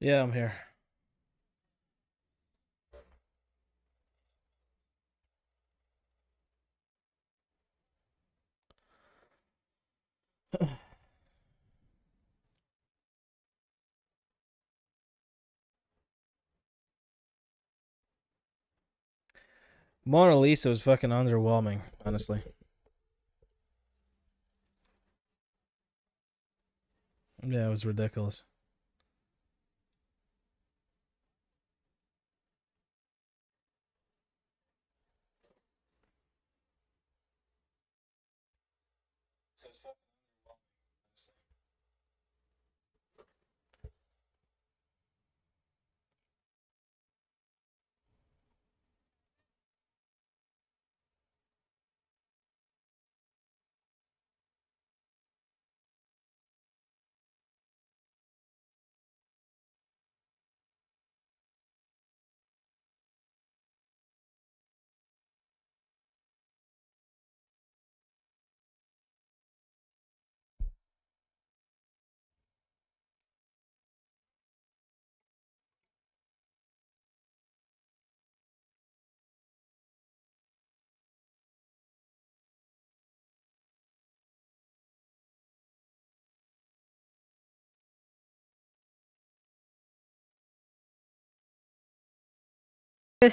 Yeah, I'm here. Mona Lisa was fucking underwhelming, honestly. Yeah, it was ridiculous.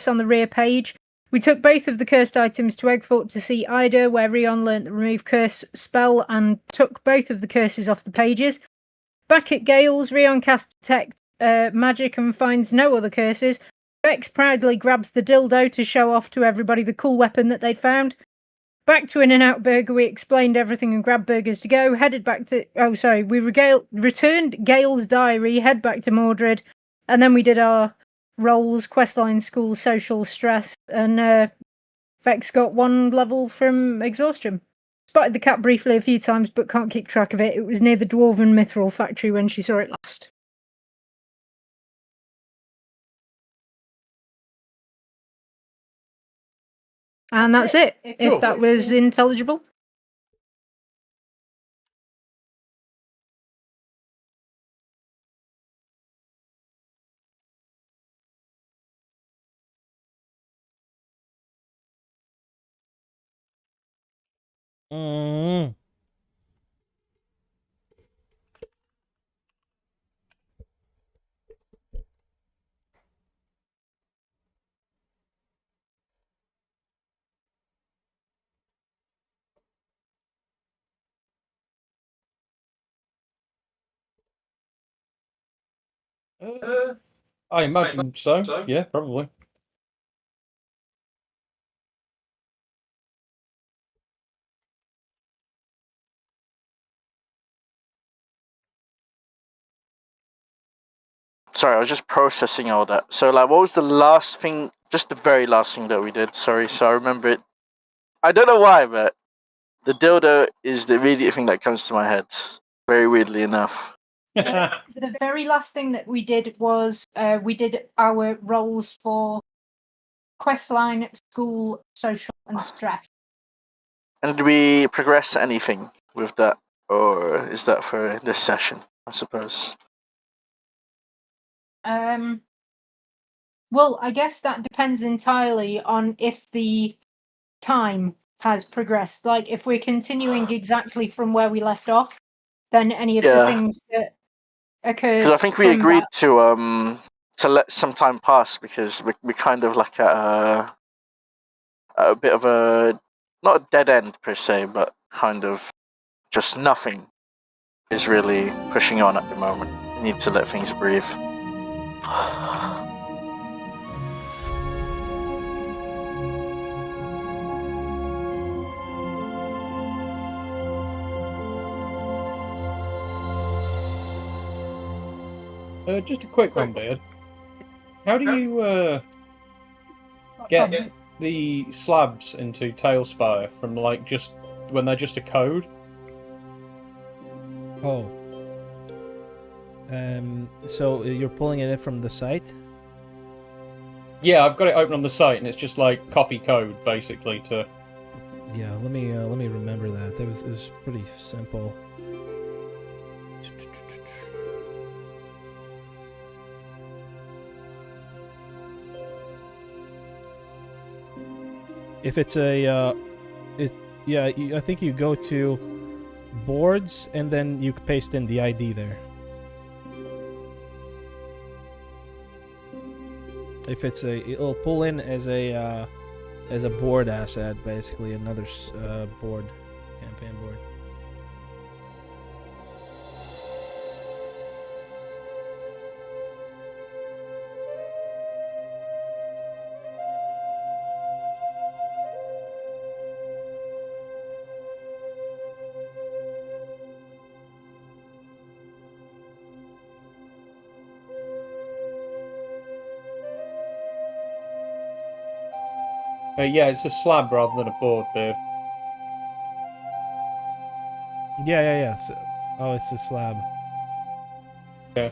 On the rear page. We took both of the cursed items to Eggfort to see Ida, where Rion learnt the remove curse spell and took both of the curses off the pages. Back at Gale's, Rion casts detect magic and finds no other curses. Rex proudly grabs the dildo to show off to everybody the cool weapon that they'd found. Back to In-N-Out Burger, we explained everything and grabbed burgers to go. Headed back to... we returned Gale's diary, head back to Mordred, and then we did our roles, questline, school, social, stress, and Vex got 1 level from exhaustion. Spotted the cat briefly a few times, but can't keep track of it. It was near the Dwarven Mithril factory when she saw it last. And that's it, if that was intelligible. Mm. I imagine so. Yeah, probably. Sorry, I was just processing all that. So, like, what was the last thing? Just the very last thing that we did. Sorry, so I remember it. I don't know why, but the dildo is the immediate thing that comes to my head. Very weirdly enough. The very last thing that we did was we did our roles for questline, school, social, and stress. And did we progress anything with that, or is that for this session? I suppose. Well, I guess that depends entirely on if the time has progressed. Like, if we're continuing exactly from where we left off, then any of the things that occurred. Because I think we agreed to let some time pass because we kind of like at a bit of a not a dead end per se, but kind of just nothing is really pushing on at the moment. We need to let things breathe. Just a quick one, Beard. How do you get the slabs into TaleSpire from like just when they're just a code? Oh. So you're pulling it in from the site? Yeah, I've got it open on the site, and it's just like copy code basically to. Yeah, let me remember that. It was pretty simple. If it's a, I think you go to boards and then you paste in the ID there. If it's it'll pull in as a board asset, basically another board, campaign board. Yeah, it's a slab rather than a board, Beard. Yeah. Oh, it's a slab. Yeah.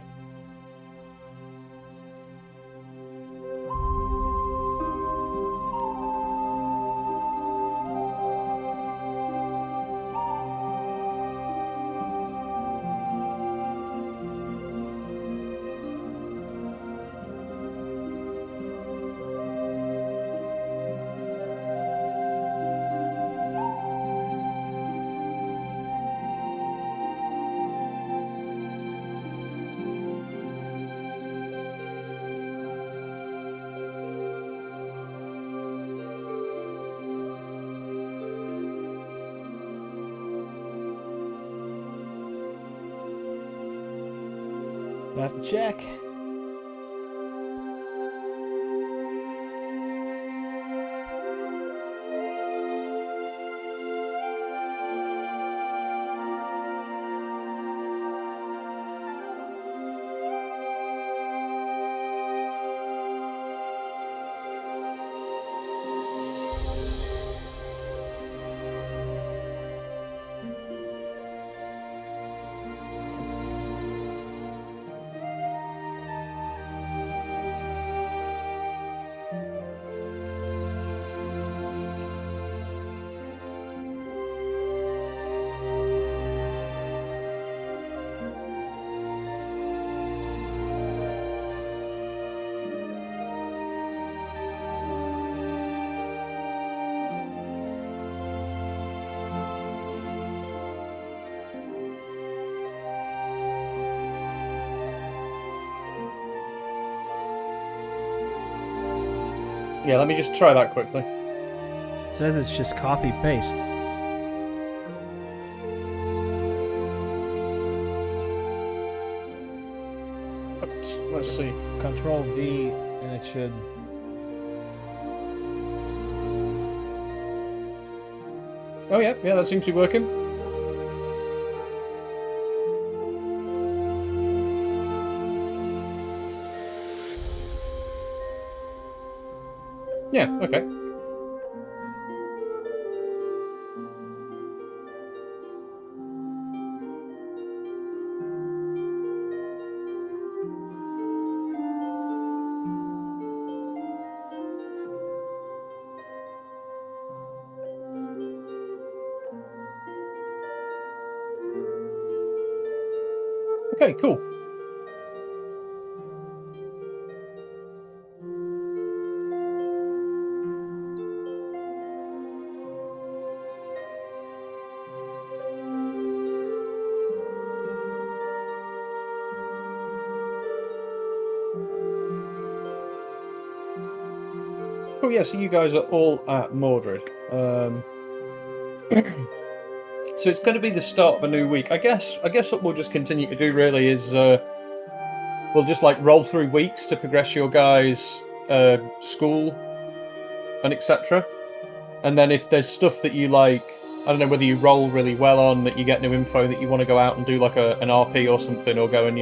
I have to check. Yeah, let me just try that quickly. It says it's just copy paste. Let's see. Control V and it should. Oh yeah, that seems to be working. Yeah, okay. Okay, cool. Oh yeah, so you guys are all at Mordred. So it's going to be the start of a new week. I guess what we'll just continue to do really is we'll just like roll through weeks to progress your guys' school and etc. And then if there's stuff that you like, I don't know whether you roll really well on, that you get new info that you want to go out and do like an RP or something, or go and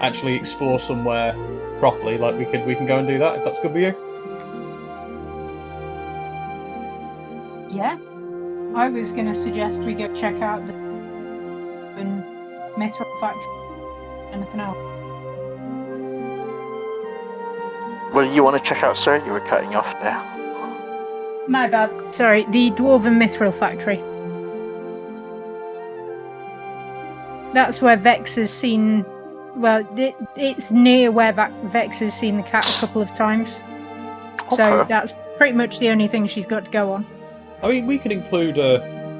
actually explore somewhere properly. Like we can go and do that if that's good with you. Yeah. I was going to suggest we go check out the Mithril Factory. Anything else? What do you want to check out, sir? You were cutting off there. My bad. Sorry, the Dwarven Mithril Factory. That's where Vex has seen... Well, it's near where Vex has seen the cat a couple of times. So Okay. that's pretty much the only thing she's got to go on. I mean, we could include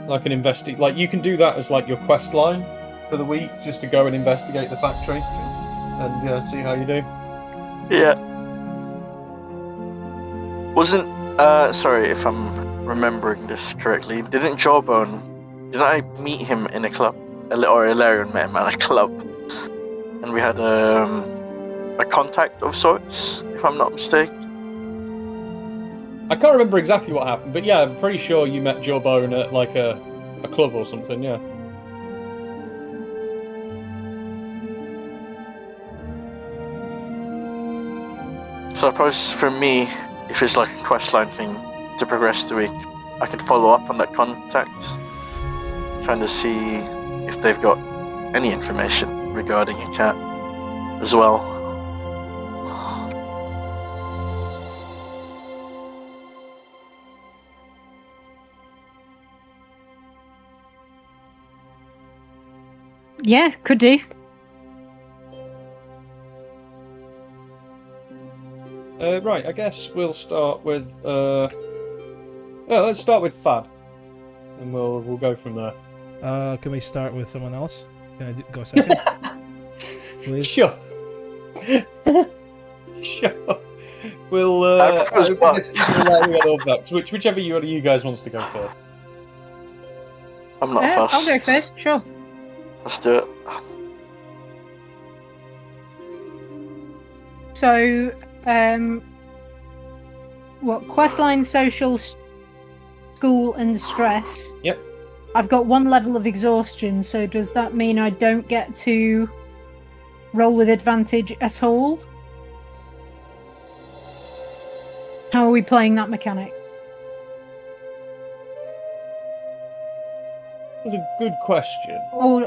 like an like you can do that as like your quest line for the week, just to go and investigate the factory and see how you do. Yeah. Wasn't sorry if I'm remembering this correctly. Didn't I meet him in a club? Or Ilarion met him at a club, and we had a contact of sorts, if I'm not mistaken. I can't remember exactly what happened, but yeah, I'm pretty sure you met Jawbone at like a club or something, yeah. So I suppose for me, if it's like a questline thing to progress the week, I could follow up on that contact, kind of see if they've got any information regarding a cat as well. Yeah, could do. Right, I guess we'll start with let's start with Thad, and we'll go from there. Can we start with someone else? Can I go second? Please? Sure. Sure. We'll whichever you guys wants to go first. I'm not fussed. I'll go first, sure. Let's do it. So, questline, social, school, and stress. Yep. I've got 1 level of exhaustion, so does that mean I don't get to roll with advantage at all? How are we playing that mechanic? That's a good question. Or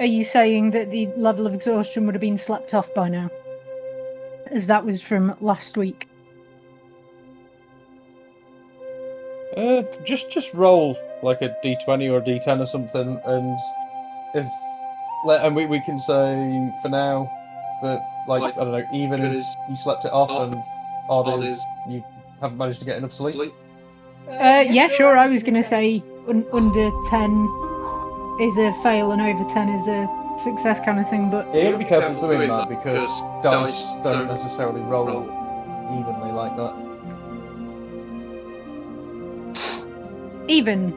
are you saying that the level of exhaustion would have been slept off by now? As that was from last week. Just roll like a d20 or a d10 or something, and we can say for now that I don't know, even as you slept it off, and odd is you haven't managed to get enough sleep. Yeah, sure. I was going to say under 10 is a fail and over 10 is a success kind of thing, but yeah, you gotta be careful doing that because dice don't necessarily roll evenly like that. Evens.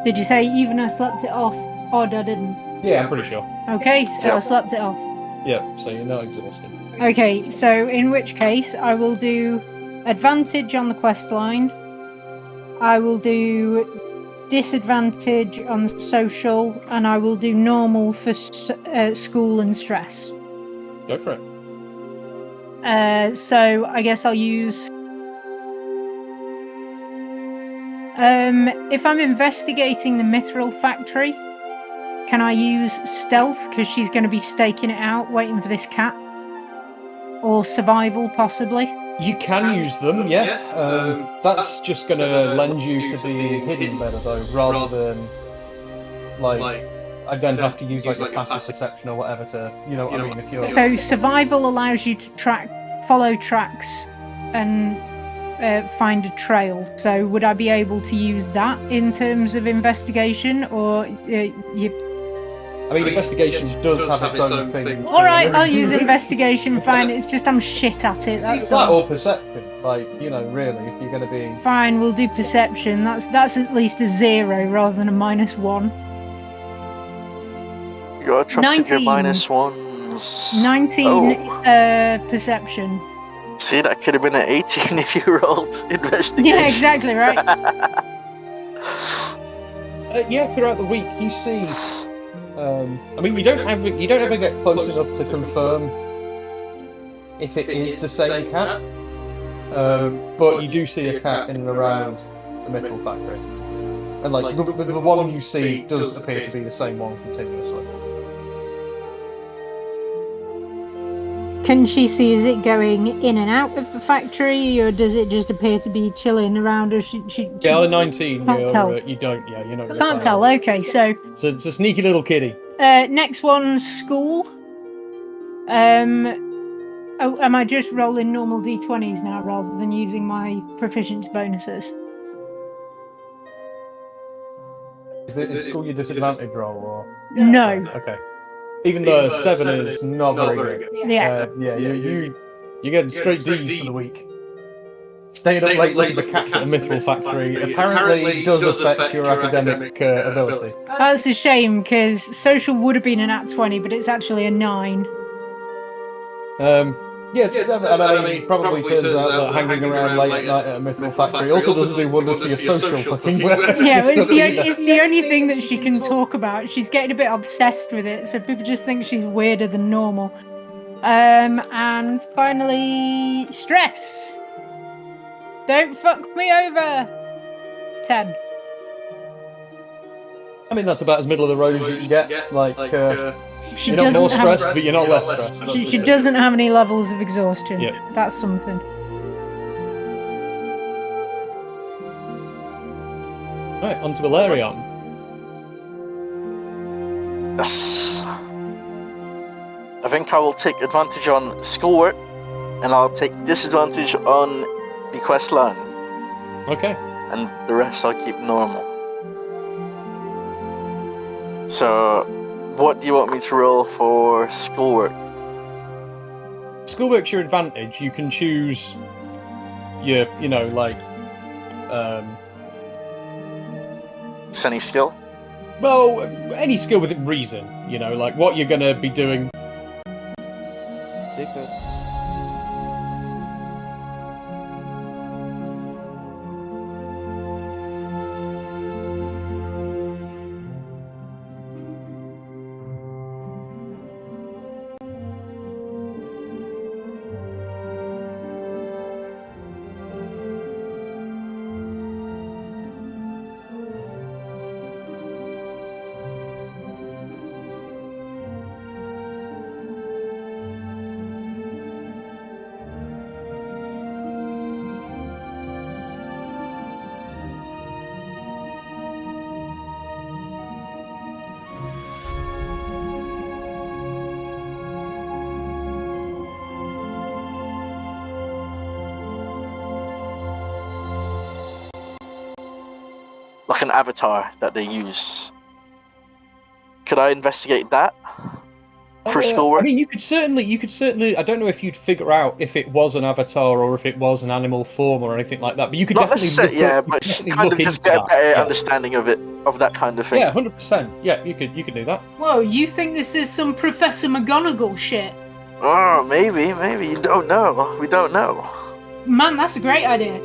Did you say even I slept it off, odd I didn't? Yeah, I'm pretty sure. Okay, so Yeah. I slept it off. Yeah, so you're not exhausted. Okay, so in which case I will do advantage on the quest line. I will do disadvantage on social, and I will do normal for school and stress. Go for it. So I guess I'll use. If I'm investigating the mithril factory, can I use stealth because she's going to be staking it out, waiting for this cat, or survival possibly? You can use them, yeah. That's just going to lend you to being hidden better, though, rather than I don't have to use like a passive perception or whatever to, you know what I mean? If you're So survival allows you to follow tracks, and find a trail. So would I be able to use that in terms of investigation, or you? I mean, investigation does have its own thing. All right, I'll use investigation. Fine. It's just I'm shit at it. That's that all. or perception, really, if you're going to be. Fine, we'll do perception. That's at least a 0 rather than a -1. You gotta trust in your 19. -1s. 19 Oh. Perception. See, that could have been an 18 if you rolled investigation. Yeah, exactly right. Yeah, throughout the week you see. I mean, you don't ever get close enough to confirm if it is the same cat, but you do see a cat in and around the mithril factory, and the one you see does appear to be the same one continuously. Can she see, is it going in and out of the factory, or does it just appear to be chilling around? Or Yeah, on a 19, Can't tell. you don't. Yeah, you're not. I can't tell. Okay, so It's a sneaky little kitty. next one, school. Oh, am I just rolling normal d20s now rather than using my proficiency bonuses? Is school your disadvantage roll or? No. Okay. Even though 7 is not very good. Yeah. You're getting straight D's for the week. Staying up late with the cats at a mithril factory apparently does affect your academic ability. That's a shame, because social would have been an at 20, but it's actually a 9. Yeah, and I mean, probably turns out that hanging around late at night at a mithril factory also doesn't do wonders for your social fucking work. Yeah, it's the only thing that she can talk about. She's getting a bit obsessed with it, so people just think she's weirder than normal. And finally, stress. Don't fuck me over. 10. I mean, that's about as middle of the road as you can get. Like, She you're not more doesn't have. stressed, but you're not less stressed. She doesn't have any levels of exhaustion. Yeah. That's something. Right, on to Valerion. Yes. I think I will take advantage on schoolwork, and I'll take disadvantage on the quest line, Okay. and the rest I'll keep normal. So, what do you want me to roll for schoolwork? Schoolwork's your advantage. You can choose your, Just any skill? well, any skill within reason. Like what you're going to be doing. Take it. Like an avatar that they use. Could I investigate that for schoolwork? I mean, you could certainly. I don't know if you'd figure out if it was an avatar or if it was an animal form or anything like that. But you could Not definitely necessarily, look, but definitely kind look of just into get a that. better Yeah. understanding of it, of that kind of thing. Yeah, 100%. Yeah, you could do that. Whoa, you think this is some Professor McGonagall shit? Oh, maybe. You don't know. We don't know. Man, that's a great idea.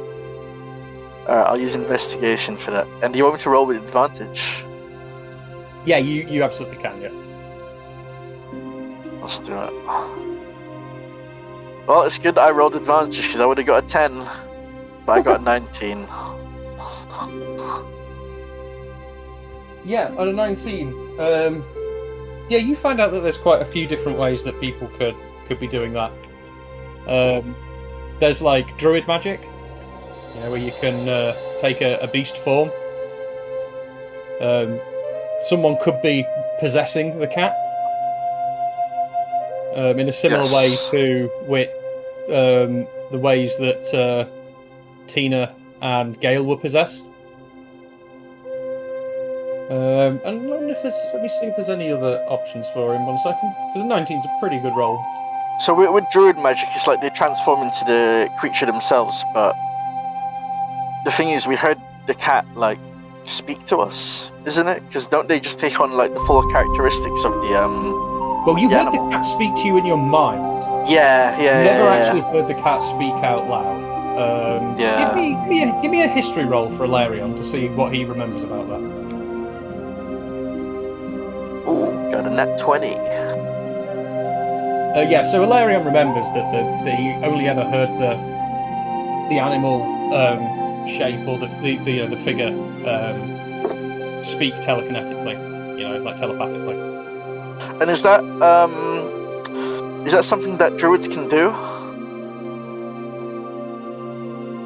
Alright, I'll use investigation for that. And do you want me to roll with advantage? Yeah, you absolutely can. Yeah. Let's do it. Well, it's good that I rolled advantage because I would have got a 10, but I got a 19. Yeah, on a 19. Yeah, you find out that there's quite a few different ways that people could be doing that. There's like druid magic, where you can take a beast form. Someone could be possessing the cat in a similar way to the ways that Tina and Gale were possessed. And I wonder if let me see if there's any other options for him. 1 second, because a 19's a pretty good roll. So with druid magic, it's like they transform into the creature themselves, but the thing is, we heard the cat like speak to us, isn't it? Because don't they just take on like the full characteristics of the Well, you the heard animal? the cat speak to you in your mind. Yeah. You never actually heard the cat speak out loud. Yeah. Give me a history roll for Ilarion to see what he remembers about that. Ooh, got a nat 20. Yeah, so Ilarion remembers that he only ever heard the animal shape or the figure speak telekinetically, like telepathically. And is that something that druids can do?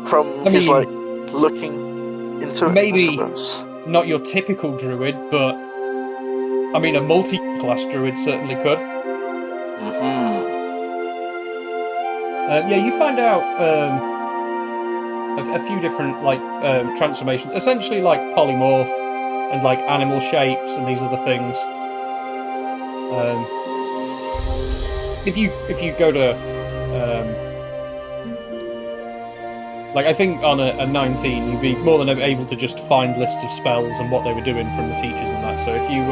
From his like looking into it, maybe I suppose. Not your typical druid, but I mean a multi-class druid certainly could. Yeah, you find out a few different like transformations, essentially like polymorph and like animal shapes and these other things. If you go to like I think on a 19, you'd be more than able to just find lists of spells and what they were doing from the teachers and that. So if you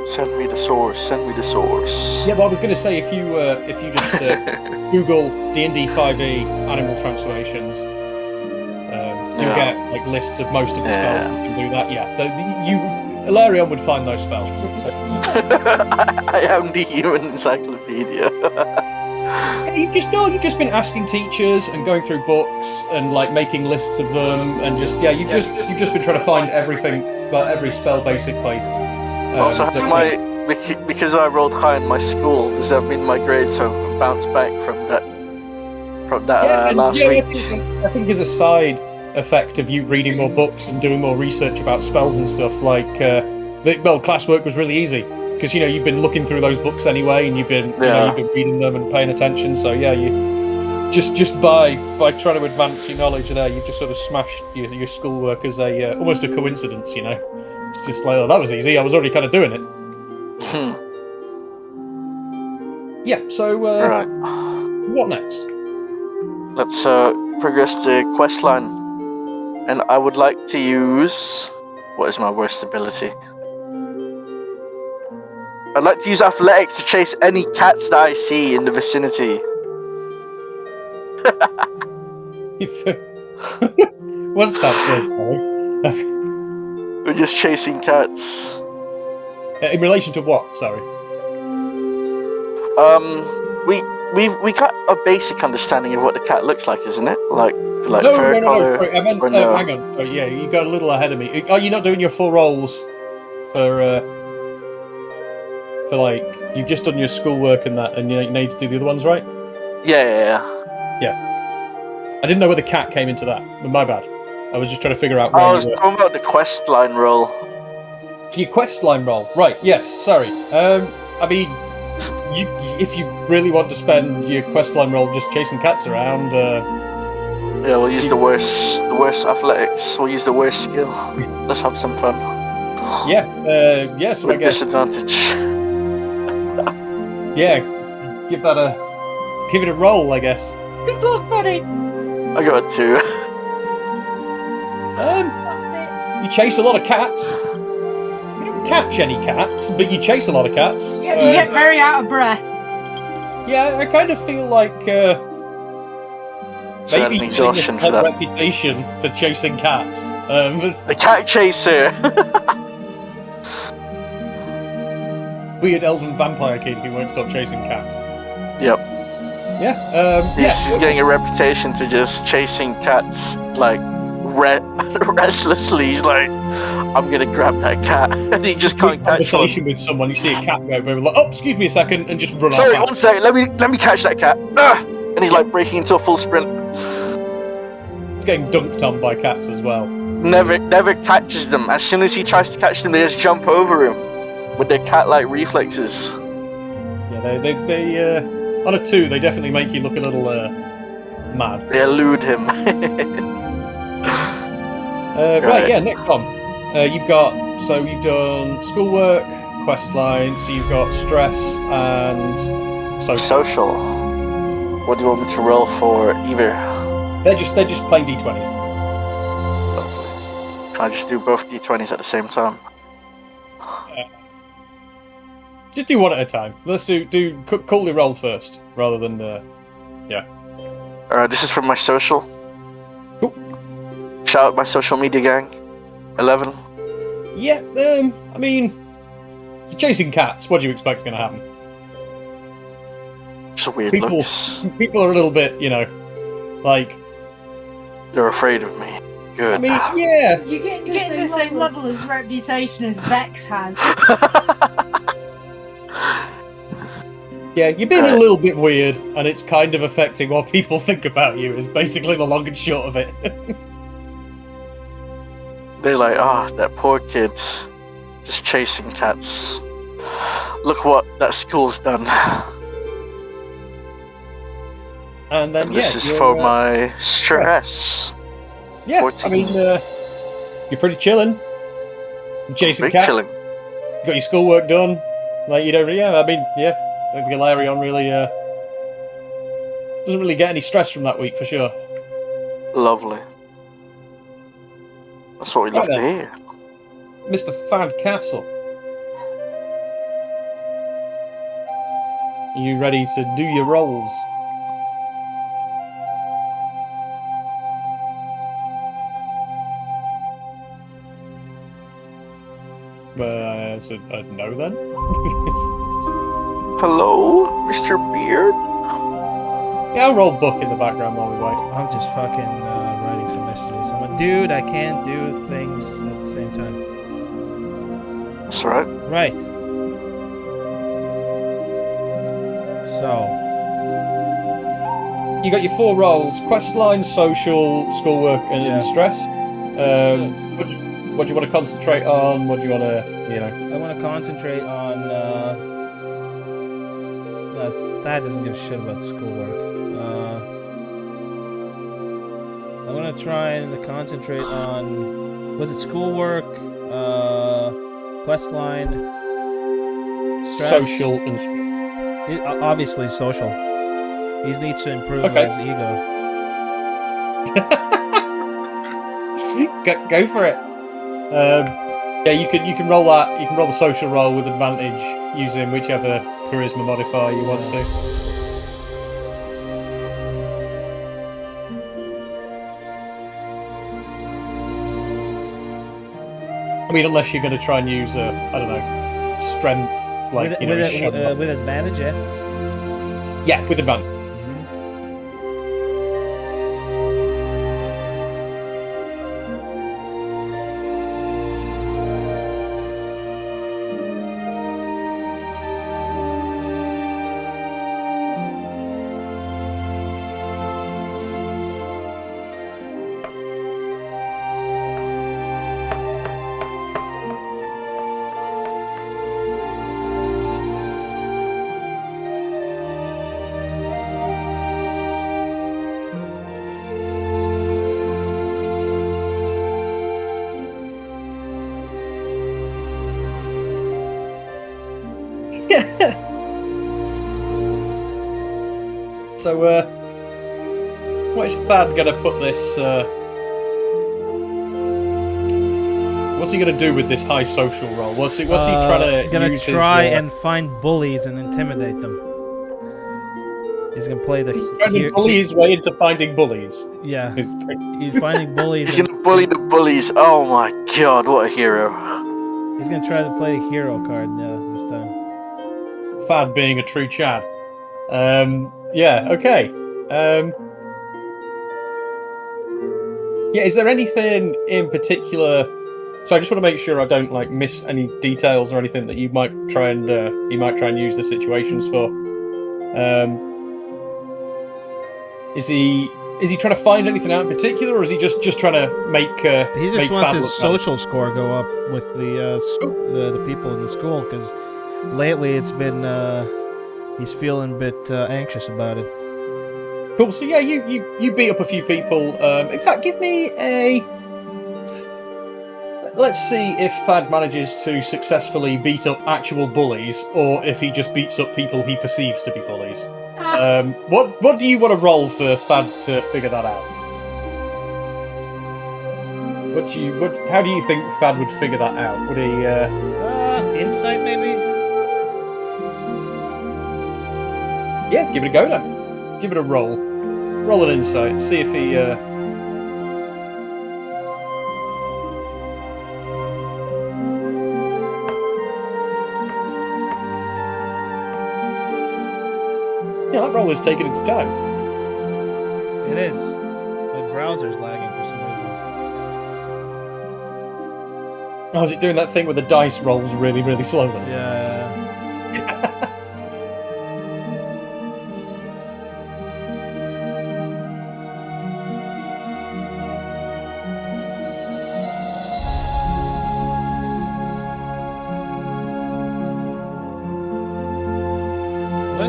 Send me the source. Send me the source. yeah, but I was going to say if you just Google D&D 5e animal transformations, you'll get like lists of most of the spells that can do that. Yeah, Ilarion would find those spells. So. I am the human encyclopedia. You've just been asking teachers and going through books and like making lists of them and you've just been trying to find everything, well, every spell basically. Also, because I rolled high in my school, does that mean my grades have bounced back from that last week? I think as a side effect of you reading more books and doing more research about spells and stuff, like classwork was really easy because you've been looking through those books anyway, and you've been reading them and paying attention. So yeah, you just by trying to advance your knowledge there, you just sort of smashed your schoolwork as a almost a coincidence. It's just like, oh, that was easy. I was already kind of doing it. Yeah. So right. What next? Let's progress the quest line. And I would like to use... What is my worst ability? I'd like to use athletics to chase any cats that I see in the vicinity. What's that for? We're just chasing cats. In relation to what? Sorry. We got a basic understanding of what the cat looks like, isn't it? Like no, fur color. Sorry, I meant, no? hang on. Oh, yeah, you got a little ahead of me. Are you not doing your full rolls for like you've just done your schoolwork and that, and you need to do the other ones, right? Yeah. I didn't know where the cat came into that. My bad. I was just trying to figure out where I was talking about the quest line roll. For your quest line roll, right? Yes. Sorry. I mean, if you really want to spend your quest line roll just chasing cats around, yeah, we'll use the worst athletics. We'll use the worst skill. Let's have some fun. Yeah. So with I guess disadvantage. Yeah. Give it a roll, I guess. Good luck, buddy. I got a 2. That You chase a lot of cats. You don't catch any cats, but you chase a lot of cats. fits. You get very out of breath. Yeah, I kind of feel like maybe you need a reputation for chasing cats. The cat chaser. Weird elven vampire kid who won't stop chasing cats. Yep. Yeah. He's getting a reputation for just chasing cats like restlessly. He's like, I'm gonna grab that cat, and he just can't catch one. Conversation with someone, you see a cat go, maybe like, oh, excuse me a second, and just run Sorry, out. one second. Let me catch that cat. And he's like breaking into a full sprint. He's getting dunked on by cats as well. Never catches them. As soon as he tries to catch them, they just jump over him with their cat-like reflexes. Yeah, they on a 2, they definitely make you look a little mad. They elude him. Right, yeah, next one. You've done schoolwork, quest line, so you've got stress and Social. What do you want me to roll for either? They're just plain d20s. Can I just do both d20s at the same time? Just do one at a time. Let's do call the roll first, rather than yeah. Alright, this is for my social. Cool. Shout out my social media gang. 11. Yeah, I mean, you're chasing cats. What do you expect is going to happen? Just weird looks. People are a little bit, like... They're afraid of me. Good. I mean, yeah. You're getting the same level as reputation as Vex has. Yeah, you're being a little bit weird, and it's kind of affecting what people think about you, is basically the long and short of it. They're like, that poor kid, just chasing cats. look what that school's done. And then And this is you're, for my stress. Yeah, 14. I mean, you're pretty chilling. Chasing Big cat. chilling. Got your schoolwork done. Like you don't. Yeah, I mean, yeah. I think Galarion really doesn't really get any stress from that week for sure. Lovely. That's what we love Right to then. hear. Mr. Fad Castle. Are you ready to do your rolls? So no then. Hello, Mr. Beard. Yeah, I'll roll book in the background while we wait. I'm just fucking writing some messages. I'm a dude. I can't do things at the same time. That's right. Right. So, You got your 4 roles: questline, social, schoolwork, and Yeah. stress. What do you want to concentrate on? What do you want to, I want to concentrate on. Thad doesn't give a shit about schoolwork. I want to try and concentrate on. Was it schoolwork? Questline. Stress? social and Obviously social. He needs to improve Okay. his ego. go for it. Yeah, you can roll that. You can roll the social roll with advantage using whichever charisma modifier you want to. I mean, unless you're going to try and use I don't know, strength, like with advantage, yeah. yeah, with advantage. So, what is Thad gonna put this? What's he gonna do with this high social roll? What's he trying to Gonna use try his, and find bullies and intimidate them. He's gonna play the. He's trying to bully his way into finding bullies. Yeah, It's he's finding bullies. He's gonna bully the bullies. Oh my god, what a hero. He's gonna try to play the hero card. Yeah, this time. Thad being a true Chad. Yeah. Okay. Yeah. Is there anything in particular? So I just want to make sure I don't miss any details or anything that you might try and use the situations for. Is he trying to find anything out in particular, or is he just trying to make? He just make wants Thad his look bad? social score go up with the people in the school because lately it's been he's feeling a bit anxious about it. Cool. So yeah, you beat up a few people. In fact, give me a. Let's see if Thad manages to successfully beat up actual bullies, or if he just beats up people he perceives to be bullies. What do you want to roll for Thad to figure that out? How do you think Thad would figure that out? Would he? Insight maybe. Yeah, give it a go then. Give it a roll. Roll an insight. See if he. Yeah, that roll is taking its time. It is. My browser's lagging for some reason. Oh, is it doing that thing where the dice rolls really, really slowly? Yeah.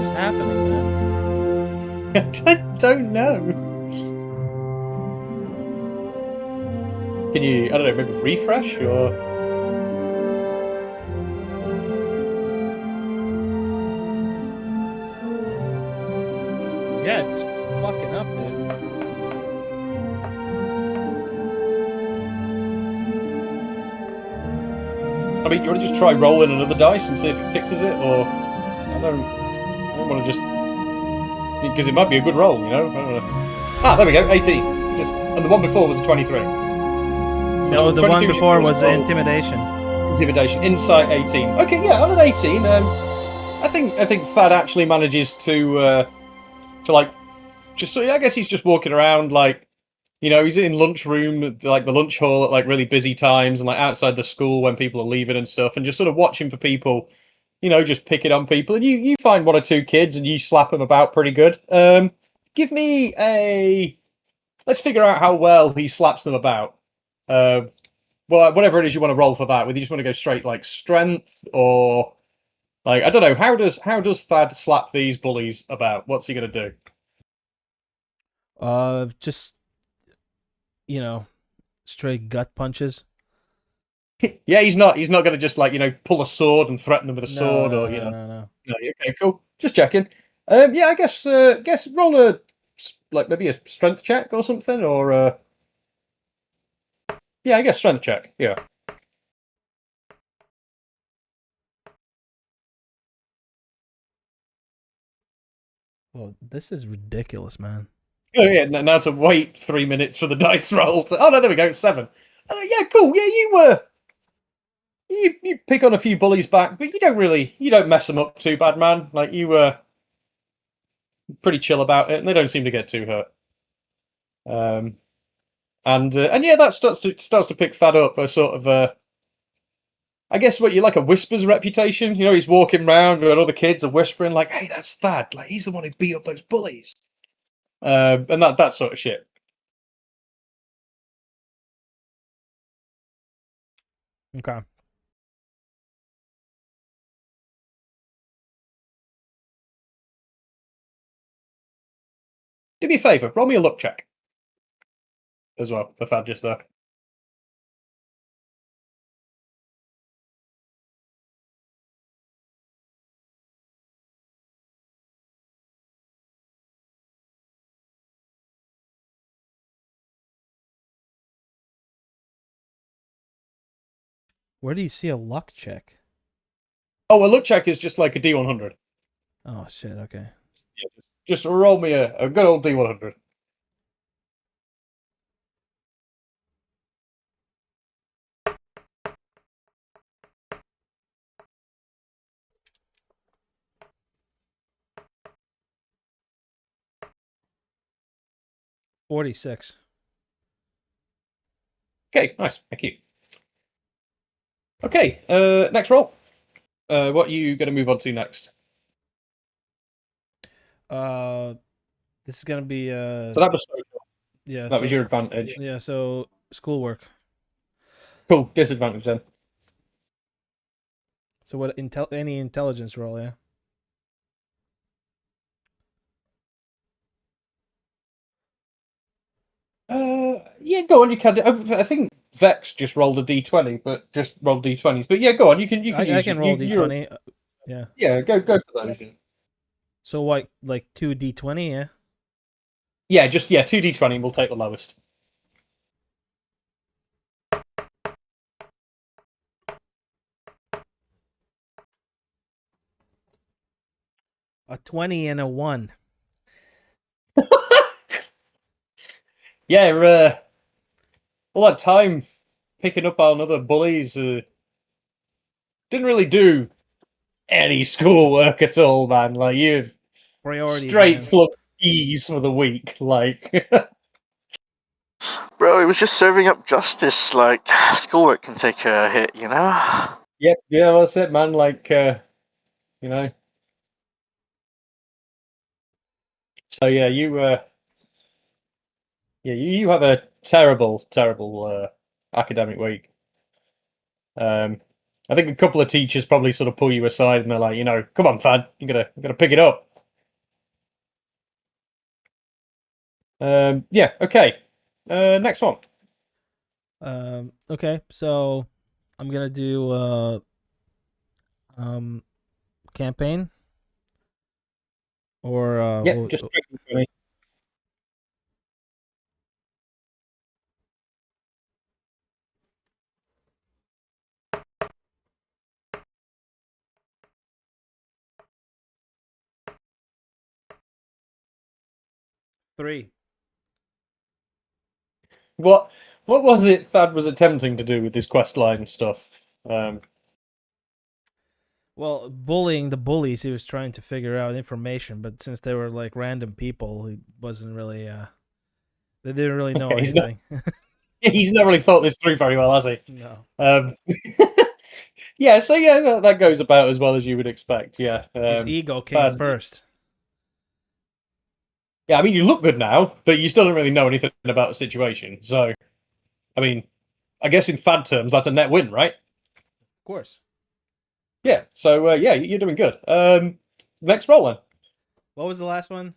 is happening, man? I don't know. Can you, I don't know, maybe refresh or... Yeah, it's fucking up, dude. I mean, do you want to just try rolling another dice and see if it fixes it, or... I don't want to just... Because it might be a good roll, you know? I don't know. Ah, there we go, 18. And the one before was a 23. No, the one before was intimidation. Intimidation. Insight 18. Okay, yeah, on an 18, I think Thad actually manages to like, just so I guess he's just walking around, like, you know, he's in lunchroom, like the lunch hall at like really busy times, and like outside the school when people are leaving and stuff, and just sort of watching for people, you know, just picking on people, and you find one or two kids and you slap them about pretty good. Give me a... Let's figure out how well he slaps them about. Well, whatever it is you want to roll for that. Whether you just want to go straight like strength or like I don't know. How does Thad slap these bullies about? What's he gonna do? Just straight gut punches. Yeah, he's not gonna just like pull a sword and threaten them with a sword or No. No, okay, cool. Just checking. Yeah, I guess roll a like maybe a strength check or something or yeah, I guess strength check. Yeah. Well, this is ridiculous, man. Oh yeah, now to wait 3 minutes for the dice roll. Oh no, there we go, 7. Yeah, cool. Yeah, you pick on a few bullies back, but you don't mess them up too bad, man. Like you were pretty chill about it, and they don't seem to get too hurt. And yeah, that starts to pick Thad up a sort of I guess what you like a whisper's reputation. You know, he's walking around and other kids are whispering like, "Hey, that's Thad. Like he's the one who beat up those bullies." And that sort of shit. Okay. Do me a favour, roll me a luck check as well for Thad just there. Where do you see a luck check? Oh, a luck check is just like a D100. Oh shit. Okay. Yeah, just roll me a good old D100. $46. Okay, nice. Thank you. Okay, next roll. What are you going to move on to next? This is gonna be So that was social. yeah. That was your advantage. Yeah. So schoolwork. Cool. Disadvantage then. So what? Any intelligence roll? Yeah. Yeah, go on. You can. I think Vex just rolled a D20, but just rolled D20s. But yeah, go on. You can. I can roll D20. Yeah. Yeah, go for those. So what? Like 2 D20? Yeah. Yeah, just 2 D20. We'll take the lowest. A 20 and a 1. Yeah, all that time picking up on other bullies didn't really do any schoolwork at all, man. Like you Priorities, straight man. flunk E's for the week. Like Bro, it was just serving up justice. Like, schoolwork can take a hit, you know? yeah, that's it, man. Like you know. So yeah, you have a terrible academic week. I think a couple of teachers probably sort of pull you aside and they're like, come on, Thad, you gotta pick it up. Yeah. Okay. Next one. Okay, so I'm gonna do campaign or Yeah. Just straight into me. three. What was it Thad was attempting to do with this questline stuff? Well, bullying the bullies, he was trying to figure out information, but since they were like random people, he wasn't really. They didn't really know Okay, anything. he's not really thought this through very well, has he? No. Yeah. So yeah, that goes about as well as you would expect. Yeah. His ego came Thad- first. Yeah, I mean, you look good now, but you still don't really know anything about the situation. So, I mean, I guess in Fad terms, that's a net win, right? Of course. Yeah. So, yeah, you're doing good. Next roll then. What was the last one?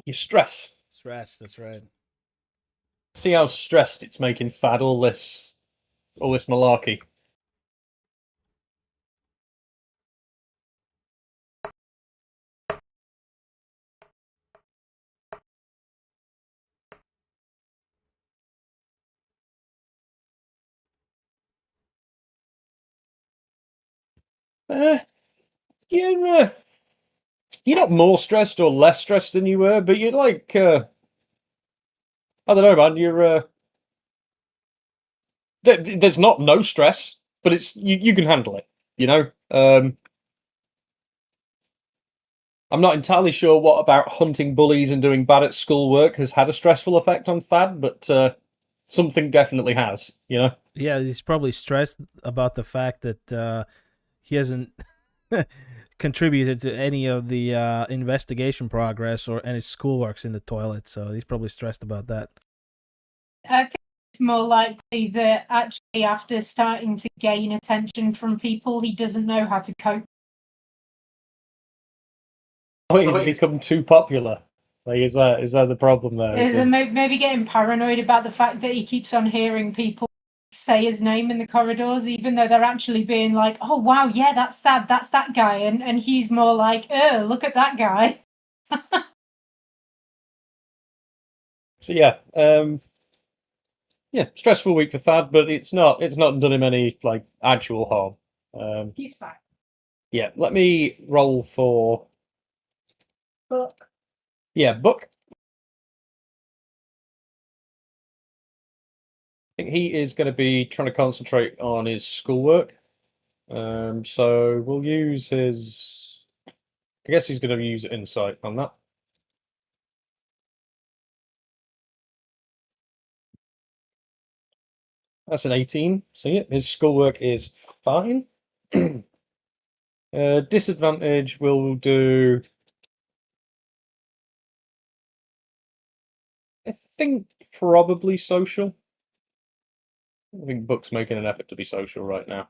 Your stress. Stress. That's right. See how stressed it's making Fad all this malarkey. You're you're not more stressed or less stressed than you were, but you're like I don't know, man. You're there's not no stress, but it's you can handle it. You know. I'm not entirely sure what about hunting bullies and doing bad at schoolwork has had a stressful effect on Thad, but something definitely has. You know. Yeah, he's probably stressed about the fact that he hasn't contributed to any of the investigation progress or any schoolwork's in the toilet, so he's probably stressed about that. I think it's more likely that actually after starting to gain attention from people, he doesn't know how to cope. He's become too popular. Like, is that the problem there? Is maybe getting paranoid about the fact that he keeps on hearing people say his name in the corridors, even though they're actually being like, "Oh wow, yeah, that's that guy," and he's more like, "Oh, look at that guy." So yeah, yeah, stressful week for Thad, but it's not done him any like actual harm. He's fine. Yeah, let me roll for But Book. I think he is going to be trying to concentrate on his schoolwork. So we'll use his. I guess he's going to use insight on that. That's an 18. So yeah, his schoolwork is fine. Disadvantage will do. I think probably social. I think Book's making an effort to be social right now.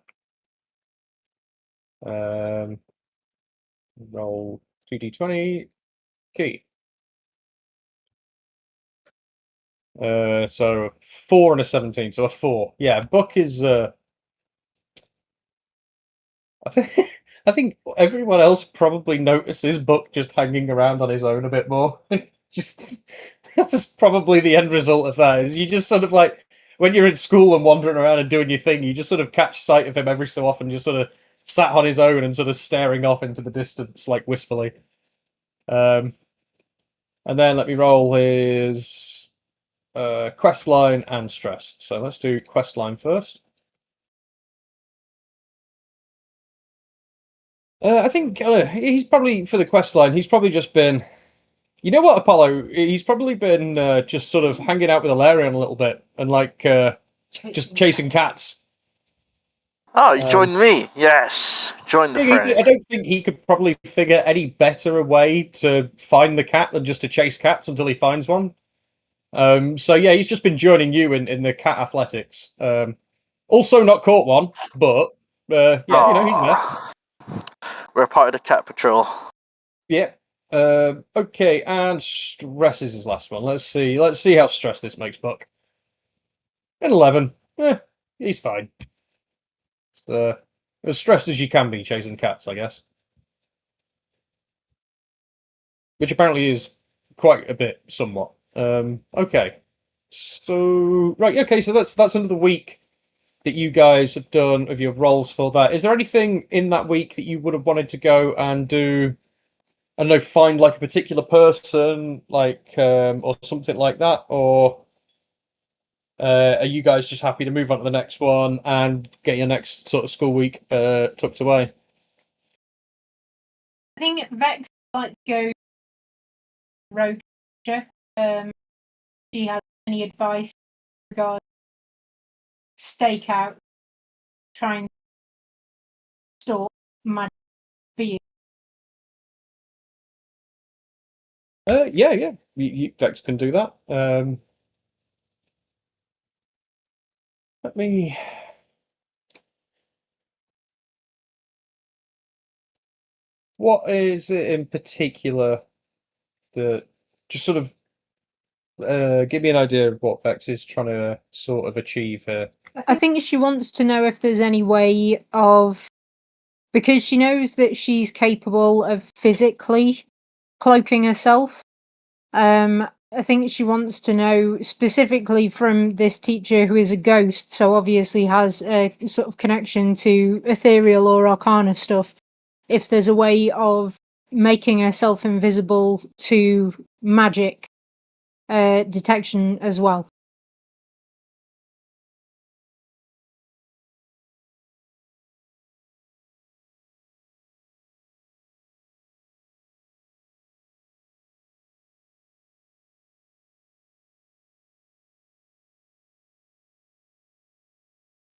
Roll 2d20. Key. So a 4 and a 17. So a 4. Yeah, Book is. I think everyone else probably notices Book just hanging around on his own a bit more. Just that's probably the end result of that. Is you just sort of like when you're in school and wandering around and doing your thing, you just sort of catch sight of him every so often, just sort of sat on his own and sort of staring off into the distance, like wistfully. And then let me roll his quest line and stress. So let's do quest line first. I think he's probably for the quest line. He's probably just been, you know what, Apollo? He's probably been just sort of hanging out with Alarion a little bit and like just chasing cats. Oh, you joined me. Yes, join the fray. I don't think he could probably figure any better way to find the cat than just to chase cats until he finds one. So yeah, he's just been joining you in the cat athletics. Also not caught one, but yeah, you know, he's there. We're part of the cat patrol. Yeah. Okay, and stress is his last one. Let's see how stressed this makes Buck. An 11. He's fine. It's, as stressed as you can be chasing cats, I guess. Which apparently is quite a bit, somewhat. Okay. So right, okay, so that's another week that you guys have done of your roles for that. Is there anything in that week that you would have wanted to go and do? I don't know, find like a particular person, like or something like that, or are you guys just happy to move on to the next one and get your next sort of school week tucked away? I think Vex would like to go road teacher. She has any advice regarding stakeout, trying to store magic being. Yeah. Vex can do that. Let me. What is it in particular that just sort of give me an idea of what Vex is trying to sort of achieve here? I think she wants to know if there's any way of, because she knows that she's capable of physically cloaking herself. I think she wants to know specifically from this teacher who is a ghost, so obviously has a sort of connection to ethereal or arcana stuff, if there's a way of making herself invisible to magic detection as well.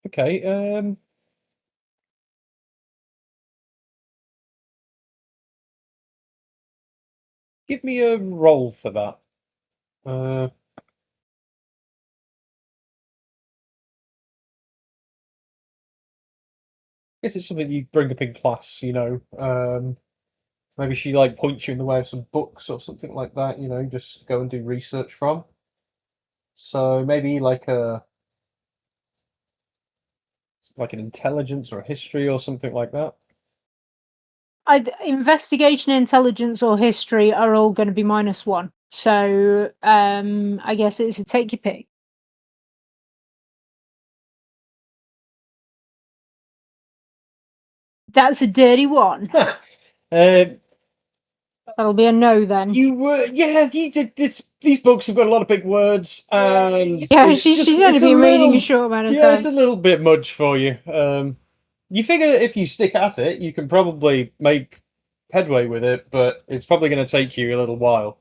Okay. Give me a roll for that. I guess it's something you bring up in class, you know. Maybe she like points you in the way of some books or something like that, you know, just go and do research from. So maybe like an intelligence or a history or something like that. Investigation, intelligence, or history are all going to be -1. So I guess it's a take your pick. That's a dirty one. Um, That'll be a no then. you were, yeah. These books have got a lot of big words, and Yeah, it's she's just, only it's a been reading a little, short amount of yeah, time. it's a little bit much for you. You figure that if you stick at it, you can probably make headway with it, but it's probably going to take you a little while.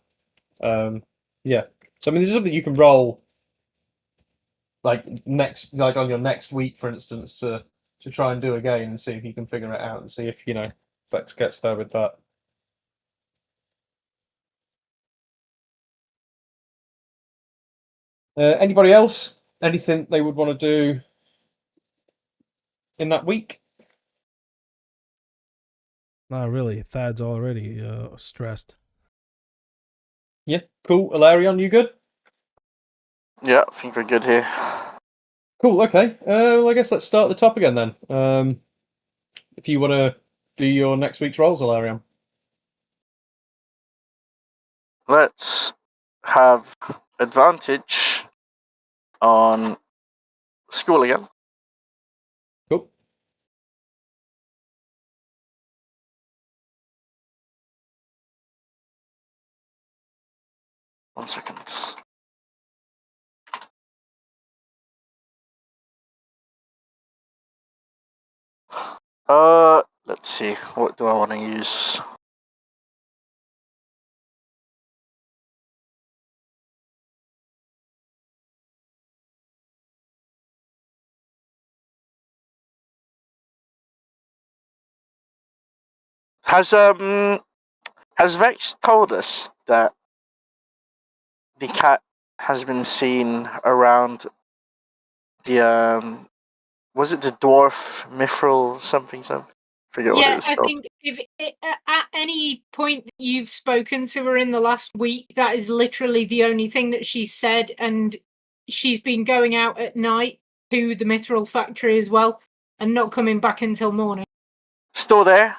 Yeah. So I mean, this is something you can roll like on your next week, for instance, to try and do again and see if you can figure it out and see if Vex gets there with that. Anybody else? Anything they would want to do in that week? Not really. Thad's already stressed. Yeah, cool. Ilarion, you good? Yeah, I think we're good here. Cool. Okay. Well, I guess let's start at the top again then. If you want to do your next week's rolls, Ilarion. Let's have advantage on school again. Cool. One second. Let's see. What do I want to use? Has Vex told us that the cat has been seen around the was it the dwarf mithril something? Forget what it was I called. think if at any point that you've spoken to her in the last week, that is literally the only thing that she's said, and she's been going out at night to the Mithril factory as well, and not coming back until morning. Still there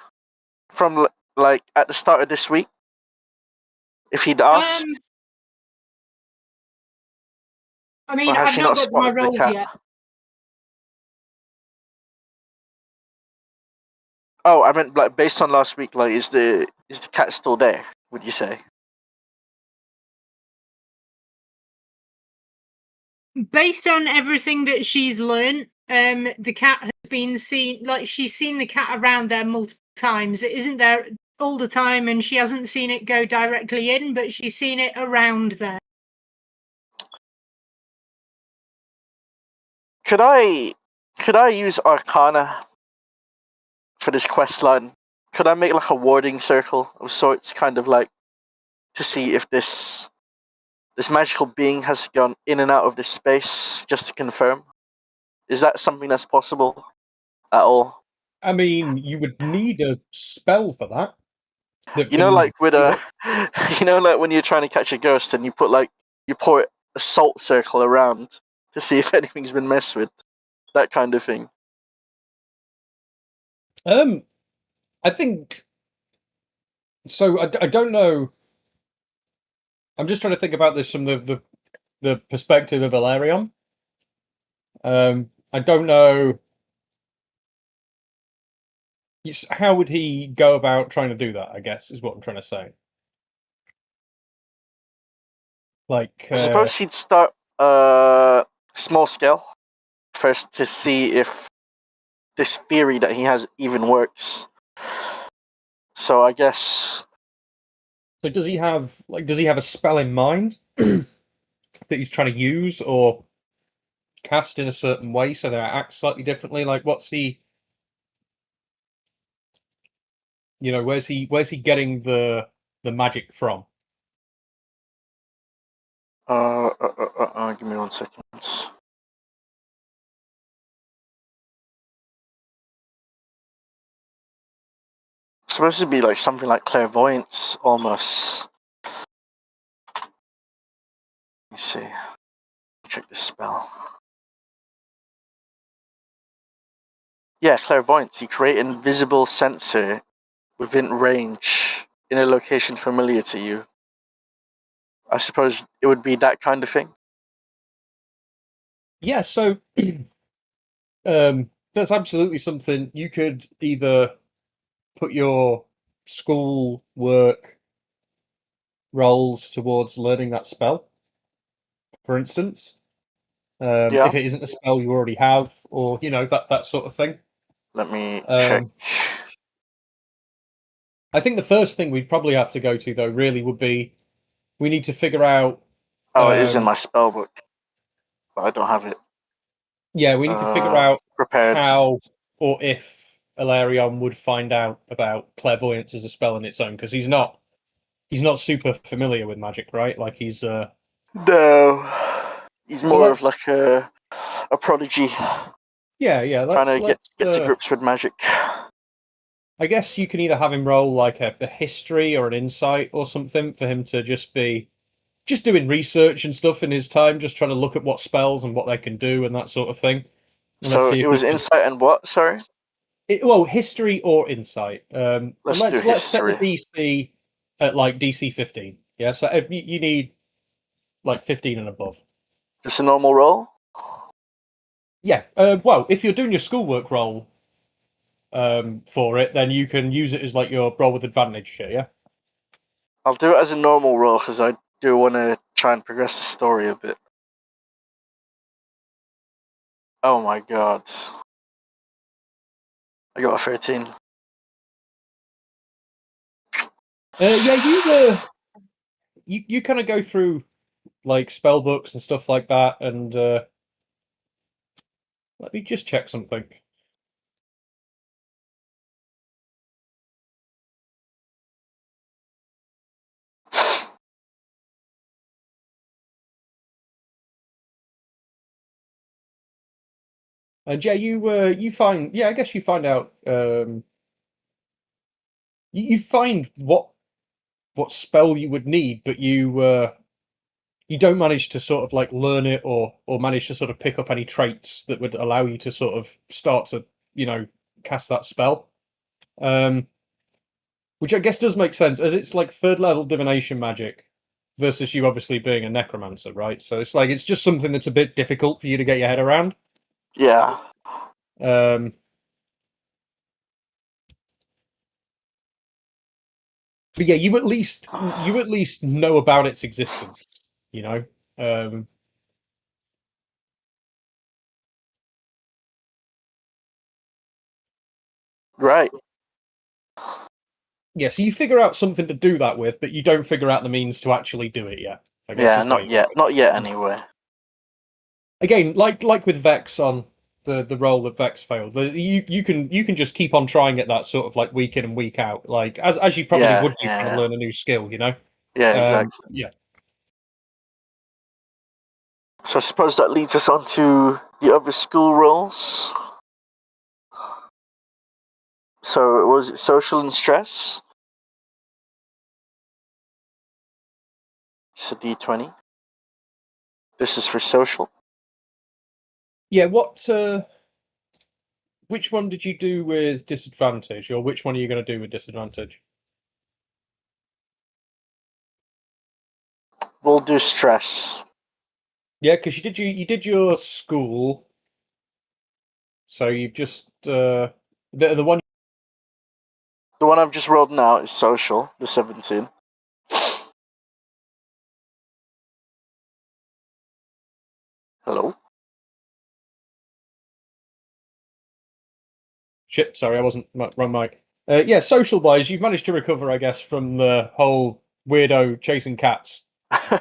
from like at the start of this week. If he'd asked, I mean, or has I've she not not got to my spotted the rolls cat? yet. Oh, I meant like based on last week. Like, is the cat still there? Would you say? Based on everything that she's learned, the cat has been seen. Like, she's seen the cat around there multiple times. It isn't there all the time, and she hasn't seen it go directly in, but she's seen it around there. Could I use Arcana for this quest line? Could I make like a warding circle of sorts, kind of like to see if this magical being has gone in and out of this space, just to confirm? Is that something that's possible at all? I mean, you would need a spell for that. You know, like with a, you know, like when you're trying to catch a ghost and you pour a salt circle around to see if anything's been messed with, that kind of thing. I think so. I don't know. I'm just trying to think about this from the perspective of Ilarion. I don't know. How would he go about trying to do that? I guess is what I'm trying to say. Like, I suppose he'd start small scale first to see if this theory that he has even works. So I guess. So does he have a spell in mind that he's trying to use or cast in a certain way so that it acts slightly differently? Like, what's he? You know, where's he getting the magic from? Give me 1 second. Supposed to be like something like clairvoyance, almost. Let me see. Check this spell. Yeah, clairvoyance. You create an invisible sensor within range in a location familiar to you. I suppose it would be that kind of thing. Yeah, so that's absolutely something you could either put your school work roles towards learning that spell, for instance. Yeah. If it isn't a spell you already have, or that sort of thing. Let me check. I think the first thing we'd probably have to go to, though, really would be we need to figure out. Oh, it is in my spell book, but I don't have it. Yeah, we need to figure out prepared. how or if Ilarion would find out about clairvoyance as a spell in its own, because he's not super familiar with magic, right? Like he's No, he's more of like a prodigy. Yeah. Trying to get to grips with magic. I guess you can either have him roll like a history or an insight or something for him to just be doing research and stuff in his time, just trying to look at what spells and what they can do and that sort of thing. And so it was insight and what? Sorry. Well, history or insight. Let's set the DC at like DC 15. Yeah, so if you need like 15 and above. Just a normal roll? Yeah. Well, if you're doing your schoolwork roll for it, then you can use it as like your roll with advantage shit, yeah? I'll do it as a normal roll because I do want to try and progress the story a bit. Oh my god. I got a 13. Yeah, you kind of go through like spell books and stuff like that, and let me just check something. And yeah, I guess you find out you find what spell you would need, but you don't manage to sort of like learn it or manage to sort of pick up any traits that would allow you to sort of start to, cast that spell. Which I guess does make sense, as it's like 3rd level divination magic versus you obviously being a necromancer, right? So it's like it's just something that's a bit difficult for you to get your head around. Yeah. But yeah, you at least know about its existence, you know. Right. Yeah, so you figure out something to do that with, but you don't figure out the means to actually do it yet. I guess Yeah, is not yet. Not yet, anyway. Again, like with Vex on the role that Vex failed, you can just keep on trying at that sort of like week in and week out, like as you probably Yeah, would do trying to yeah. learn a new skill, you know. Yeah, exactly. Yeah. So I suppose that leads us on to the other school roles. So was it social and stress? It's a D20. This is for social. Yeah. Which one did you do with disadvantage, or which one are you going to do with disadvantage? We'll do stress. Yeah, because you did your school, so you've just the one. The one I've just rolled now is social, the 17. Hello? Shit, sorry, I wasn't wrong mic. Yeah, social wise, you've managed to recover, I guess, from the whole weirdo chasing cats.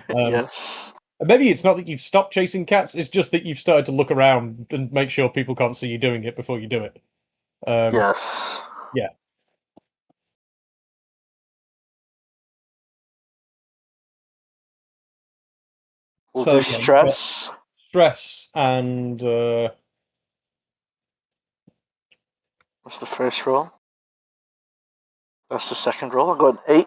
Yes. Maybe it's not that you've stopped chasing cats; it's just that you've started to look around and make sure people can't see you doing it before you do it. Yes. Yeah. We'll So do yeah, you've got stress. stress and That's the first roll. That's the second roll. I got an 8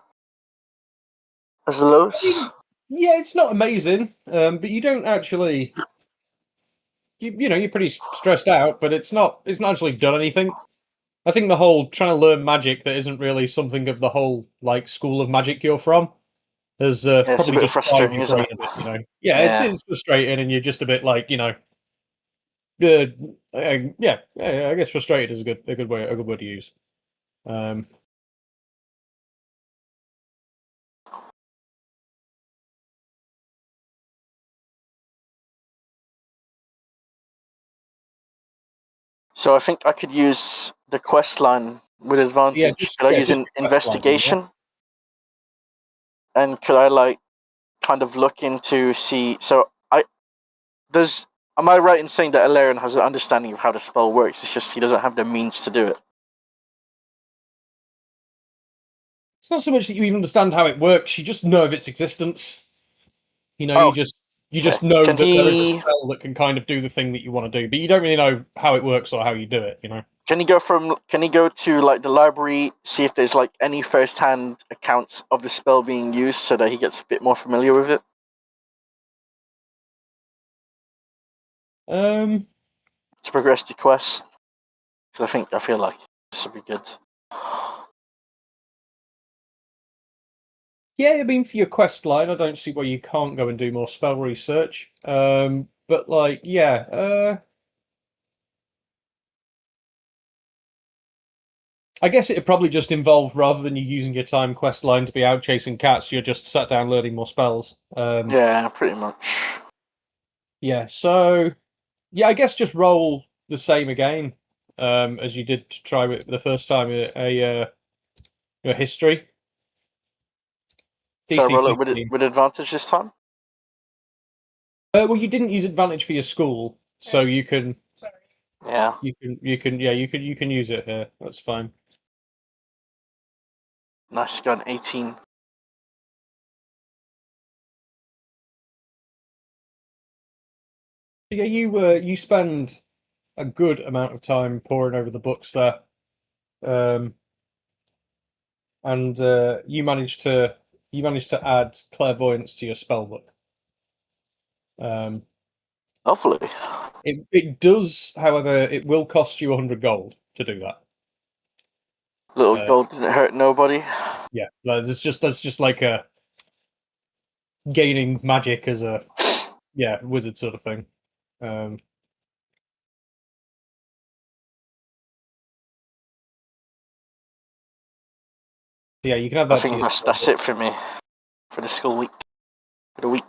as the lowest. yeah, it's not amazing, but you don't actually. You're pretty stressed out, but it's not actually done anything. I think the whole trying to learn magic that isn't really something of the whole like school of magic you're from has Yeah, it's a probably bit just fried frustrating, your isn't brain it? a bit, you know. Yeah, Yeah. it's frustrating, and you're just a bit like, yeah, I guess frustrated is a good word to use. So I think I could use the quest line with advantage. Could I use just an request line then, yeah. investigation? And could I like kind of look into see am I right in saying that Alarion has an understanding of how the spell works? It's just he doesn't have the means to do it. It's not so much that you even understand how it works; you just know of its existence. Oh, you okay. just know Can that there is a he spell that can kind of do the thing that you want to do, but you don't really know how it works or how you do it. You know. can he go to like the library, see if there's like any first hand accounts of the spell being used so that he gets a bit more familiar with it? Um. To progress the quest. Because I feel like this would be good. Yeah, I mean, for your quest line, I don't see why you can't go and do more spell research. But like, yeah, I guess it'd probably just involve rather than you using your time quest line to be out chasing cats, you're just sat down learning more spells. Yeah, pretty much. Yeah, so yeah, I guess just roll the same again, as you did to try it the first time. A history. So I DC roll it 15. with advantage this time? Well, you didn't use advantage for your school, so you can Yeah. you can use it here. That's fine. Nice, got an 18. Yeah, you spend a good amount of time poring over the books there. Um, and you managed to add clairvoyance to your spell book. Hopefully. It does, however, it will cost you 100 gold to do that. Little gold didn't hurt nobody. Yeah, that's just like a gaining magic as a wizard sort of thing. Yeah, you can have that. I think that's it for me for the school week. For the week.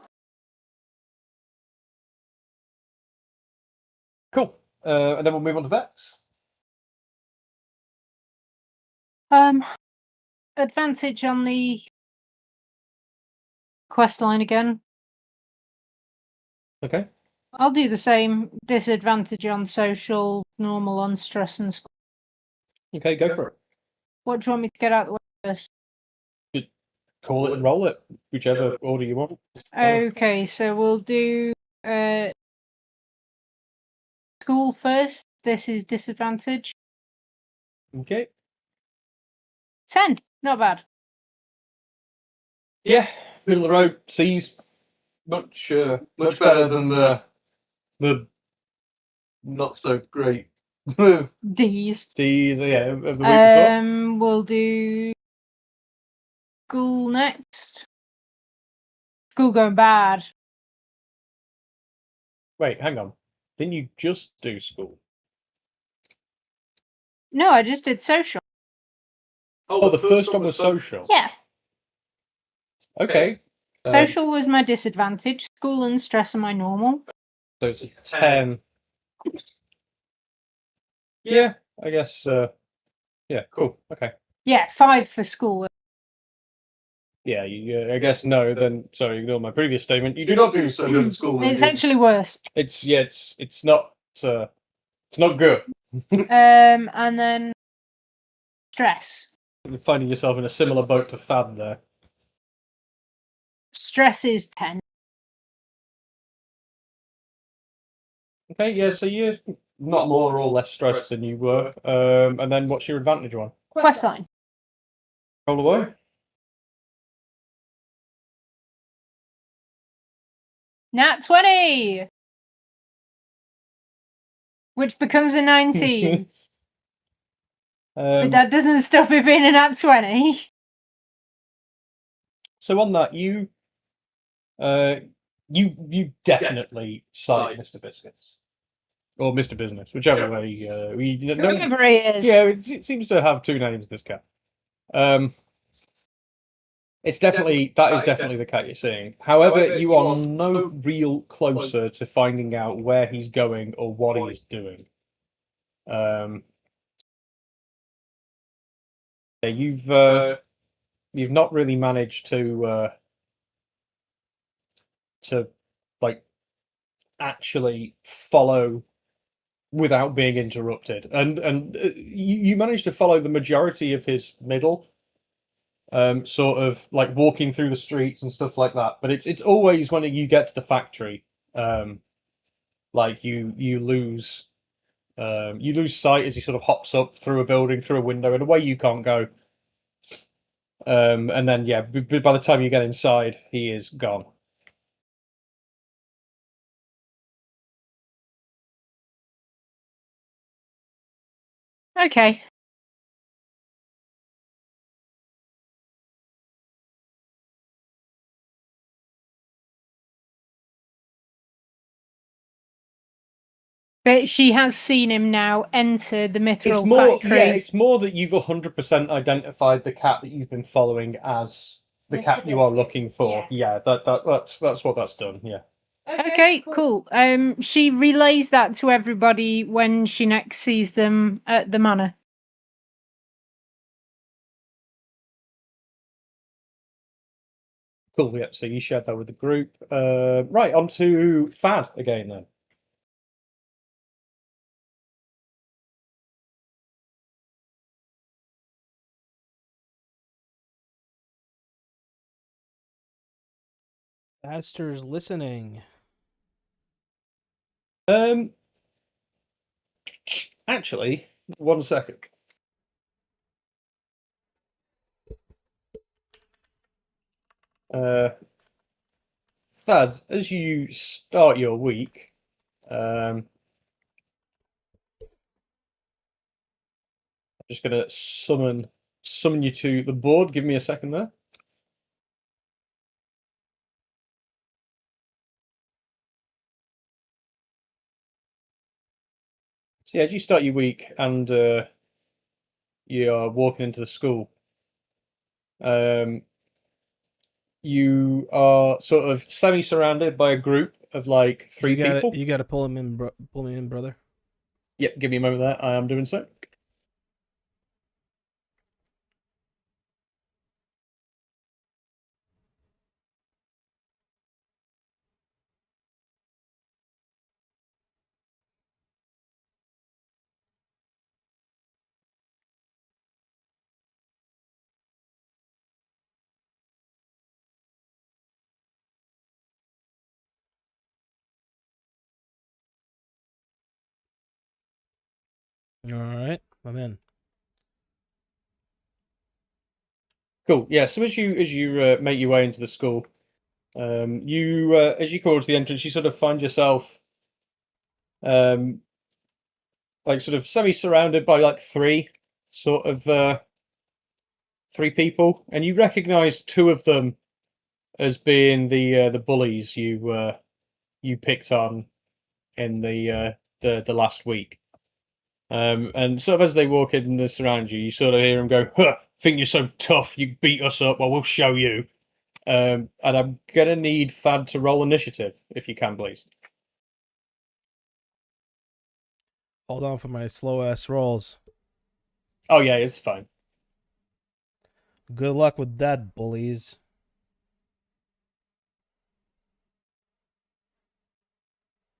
Cool. And then we'll move on to Vex. Advantage on the quest line again. Okay. I'll do the same. Disadvantage on social, normal on stress and school. Okay, go for it. What do you want me to get out of the way first? Call it and roll it, whichever order you want. Okay, so we'll do school first. This is disadvantage. Okay. 10. Not bad. Yeah, middle of the road. C's much better than the not so great D's. D's. Yeah, of the week before. We'll do school next. School going bad. Wait, hang on. Didn't you just do school? No, I just did social. Oh, the first one was social. Yeah. Okay. Social was my disadvantage. School and stress are my normal. So it's 10. Yeah, I guess. Yeah, cool. Okay. Yeah, 5 for school. Yeah, I guess no. Then sorry, ignore my previous statement. You do not do so good in school. It's actually worse. It's not good. And then stress. You're finding yourself in a similar boat to Thad there. Stress is 10. Okay, yeah, so you're not more or less stressed than you were. And then what's your advantage one? Questline. Roll away. Nat 20! Which becomes a 19. But that doesn't stop it being a nat 20. So on that, you definitely cite Mr. Biscuits. Or Mr. Business, whichever way. Whoever he is. Yeah, it seems to have two names, this cat. It's definitely that is definitely the cat you're seeing. However, you are no real closer to finding out where he's going or what he's doing. Yeah, you've not really managed to like actually follow without being interrupted, and you managed to follow the majority of his middle. Sort of like walking through the streets and stuff like that. But it's always when you get to the factory, like you lose sight as he sort of hops up through a building, through a window, in a way you can't go. And then yeah, by the time you get inside, he is gone. Okay. But she has seen him now enter the Mithril factory. Yeah, it's more that you've 100% identified the cat that you've been following as the cat you are looking for. Yeah, that's what that's done. Yeah. Okay, cool. She relays that to everybody when she next sees them at the manor. Cool. Yeah. So you shared that with the group. Right, on to Fad again then. Aster's listening. Actually, 1 second. Thad, as you start your week, I'm just gonna summon you to the board. Give me a second there. So yeah, as you start your week and you are walking into the school, you are sort of semi-surrounded by a group of like three people. You gotta pull him in, pull me in, brother. Yep, give me a moment there. I am doing so. All right, I'm in. Cool. Yeah. So as you make your way into the school, you as you go towards the entrance, you sort of find yourself um, like sort of semi-surrounded by like three people, and you recognise two of them as being the bullies you picked on in the last week. And sort of as they walk in and surround you, you sort of hear them go, huh, think you're so tough, you beat us up, well, we'll show you. And I'm going to need Thad to roll initiative, if you can, please. Hold on for my slow ass rolls. Oh, yeah, it's fine. Good luck with that, bullies.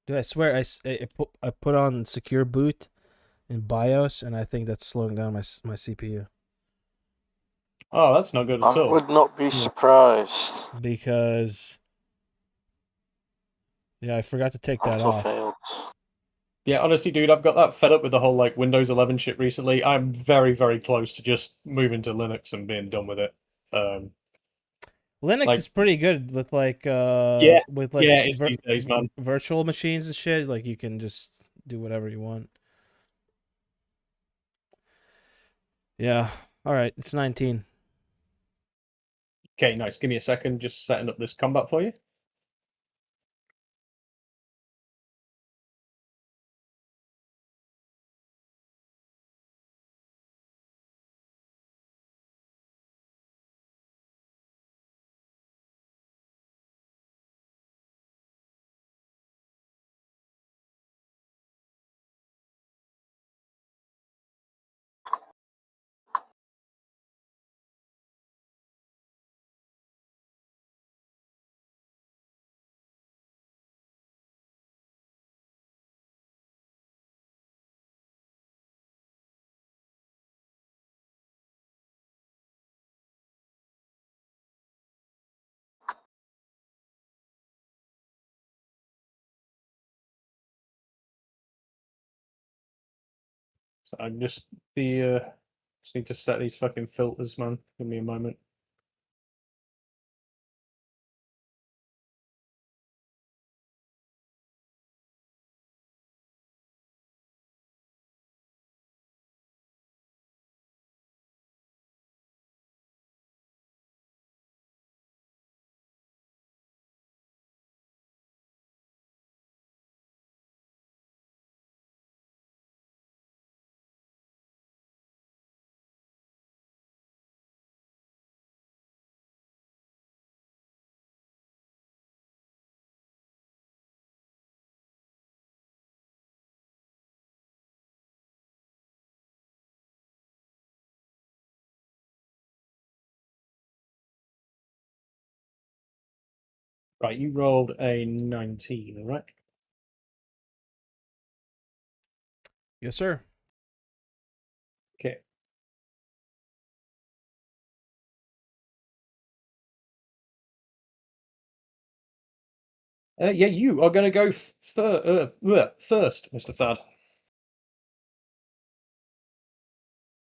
Dude, I swear I put on secure boot in BIOS, and I think that's slowing down my CPU. Oh, that's not good at I all. would not be surprised. Because I forgot to take that Auto off. failed. Yeah, honestly, dude, I've got that fed up with the whole like Windows 11 shit recently. I'm very, very close to just moving to Linux and being done with it. Linux Like- is pretty good with like Yeah, it's these days, man. virtual machines and shit. Like you can just do whatever you want. Yeah. All right. It's 19. Okay, nice. Give me a second, just setting up this combat for you. So I'm just just need to set these fucking filters, man. Give me a moment. Right, you rolled a 19, right? Yes, sir. Okay. Yeah, you are going to go first, Mr. Thad.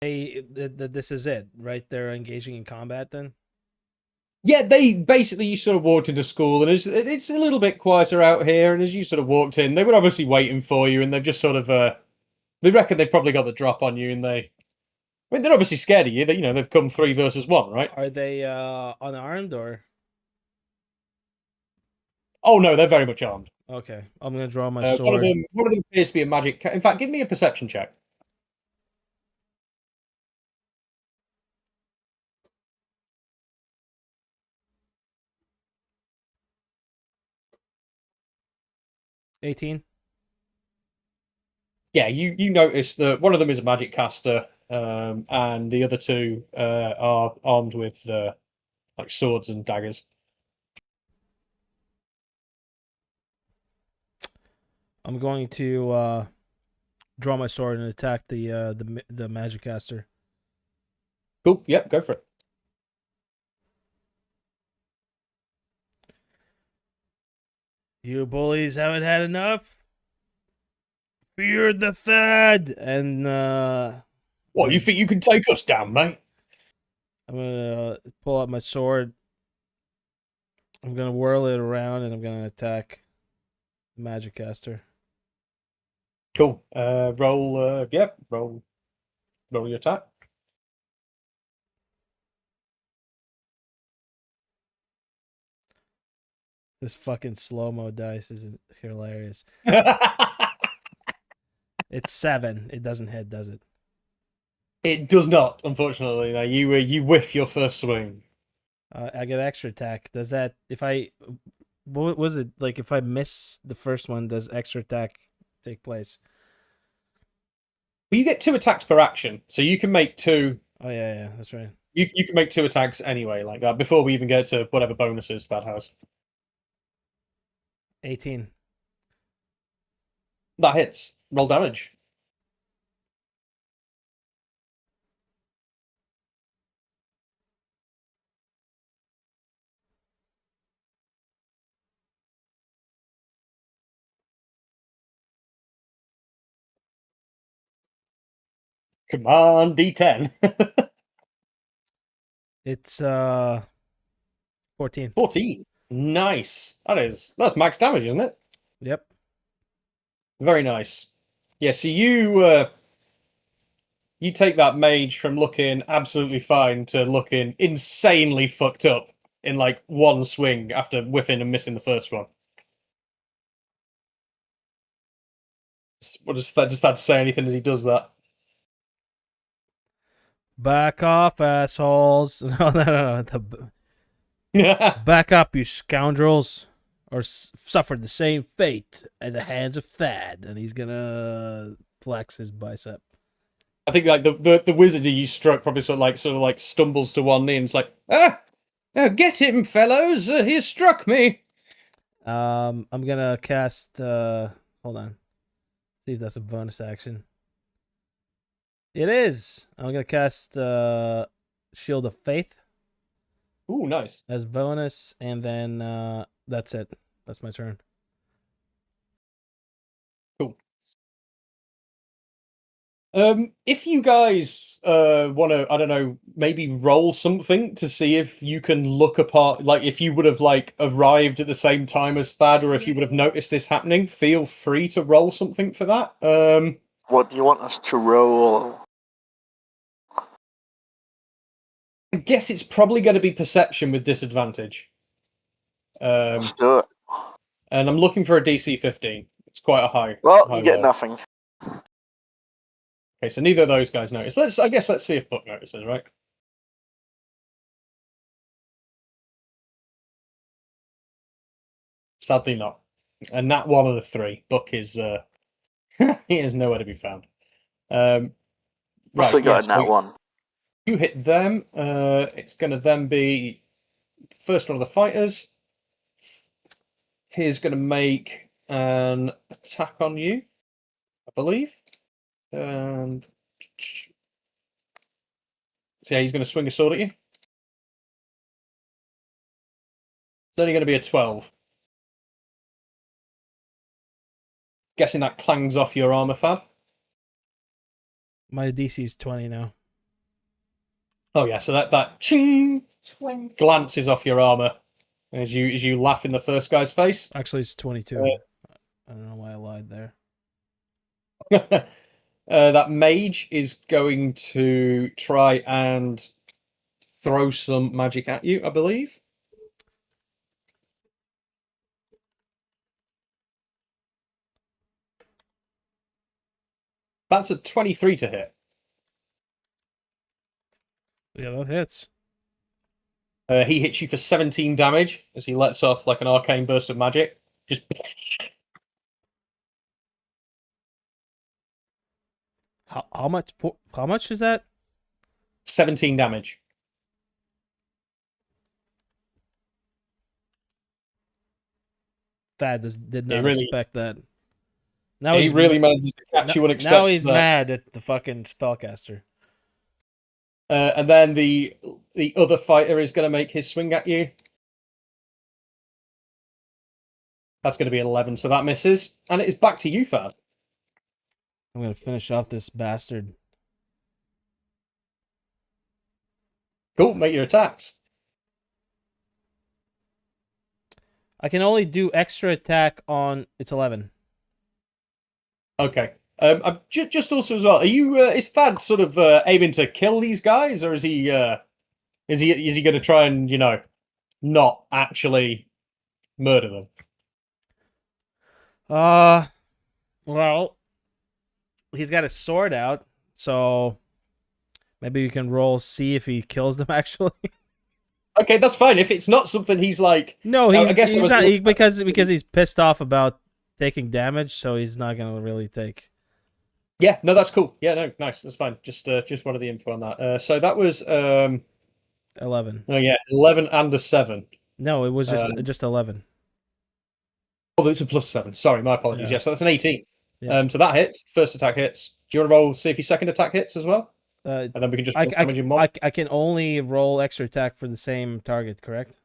Hey, this is it, right? They're engaging in combat then. Yeah, they basically, you sort of walked into school, and it's a little bit quieter out here. And as you sort of walked in, they were obviously waiting for you, and they've just sort of they reckon they've probably got the drop on you, and I mean, they're obviously scared of you. They, they've come 3 versus 1, right? Are they unarmed or? Oh no, they're very much armed. Okay, I'm gonna draw my One sword. of them appears to be a magic. In fact, give me a perception check. $18. Yeah, you notice that one of them is a magic caster, and the other 2 are armed with like swords and daggers. I'm going to draw my sword and attack the magic caster. Cool. Yep, go for it. You bullies haven't had enough. Fear the Thad, and What, you think you can take us down, mate? I'm gonna pull out my sword. I'm gonna whirl it around, and I'm gonna attack the magic caster. Cool. Roll. Yep. Roll your attack. This fucking slow-mo dice is hilarious. It's 7. It doesn't hit, does it? It does not, unfortunately. No, you whiff your first swing. I get extra attack. Does that what was it like? If I miss the first one, does extra attack take place? Well, you get 2 attacks per action, so you can make 2. Oh yeah, that's right. You can make 2 attacks anyway, like that, before we even get to whatever bonuses that has. 18. That hits. Roll damage. Come on, D10. It's 14. 14. Nice. That's max damage, isn't it? Yep. Very nice. Yeah, so you take that mage from looking absolutely fine to looking insanely fucked up in like one swing after whiffing and missing the first one. What does that say anything as he does that? Back off, assholes! No. Back up, you scoundrels, or suffer the same fate at the hands of Thad. And he's gonna flex his bicep. I think like the wizard who you struck probably sort of like stumbles to one knee and it's like, get him, fellows! He has struck me. I'm gonna cast. Hold on. See if that's a bonus action. It is. I'm gonna cast Shield of Faith. Ooh, nice. As bonus, and then that's it. That's my turn. Cool. If you guys want to, I don't know, maybe roll something to see if you can look apart, like if you would have like arrived at the same time as Thad, or if you would have noticed this happening, feel free to roll something for that. What do you want us to roll? I guess it's probably going to be perception with disadvantage. Let's do it. And I'm looking for a DC 15. It's quite a high. Well, high you get roll. nothing. Okay, so neither of those guys notice. Let's see if Buck notices, right? Sadly not. And that one of the 3. Buck is he is nowhere to be found. Also Right, got yes, in that so one. you hit them. It's going to then be first one of the fighters. He's going to make an attack on you, I believe. And so yeah, he's going to swing a sword at you. It's only going to be a 12. Guessing that clangs off your armor, Thad. My DC is 20 now. Oh yeah, so that ching 20. glances off your armor as you laugh in the first guy's face. Actually, it's 22. I don't know why I lied there. That mage is going to try and throw some magic at you, I believe. That's a 23 to hit. Yeah, that hits. He hits you for 17 damage as he lets off like an arcane burst of magic. Just How much? How much is that? 17 damage. Thad did not really- expect that. Now He he's really manages to catch you unexpected. Now he's mad at the fucking spellcaster. And then the other fighter is going to make his swing at you. That's going to be an 11, so that misses. And it is back to you, Thad. I'm gonna finish off this bastard. Cool, make your attacks. I can only do extra attack on it's 11. Okay. I'm just also as well. Are you? Is Thad sort of aiming to kill these guys, or is he going to try and not actually murder them? Well, he's got his sword out, so maybe you can roll see if he kills them actually. Okay, that's fine. If it's not something he's like, No, I guess he's I was not looking- because he's pissed off about taking damage, so he's not gonna really take. yeah, no, that's cool. Yeah, no, nice, that's fine. Just wanted the info on that. So that was 11. oh yeah, 11 and a 7. No, it was just 11. Oh, it's a +7. Sorry, my apologies. Yeah. Yeah, so that's an 18. Yeah. So that hits. First attack hits. Do you want to roll see if your second attack hits as well? And then we can just roll damage in one. I can only roll extra attack for the same target, correct?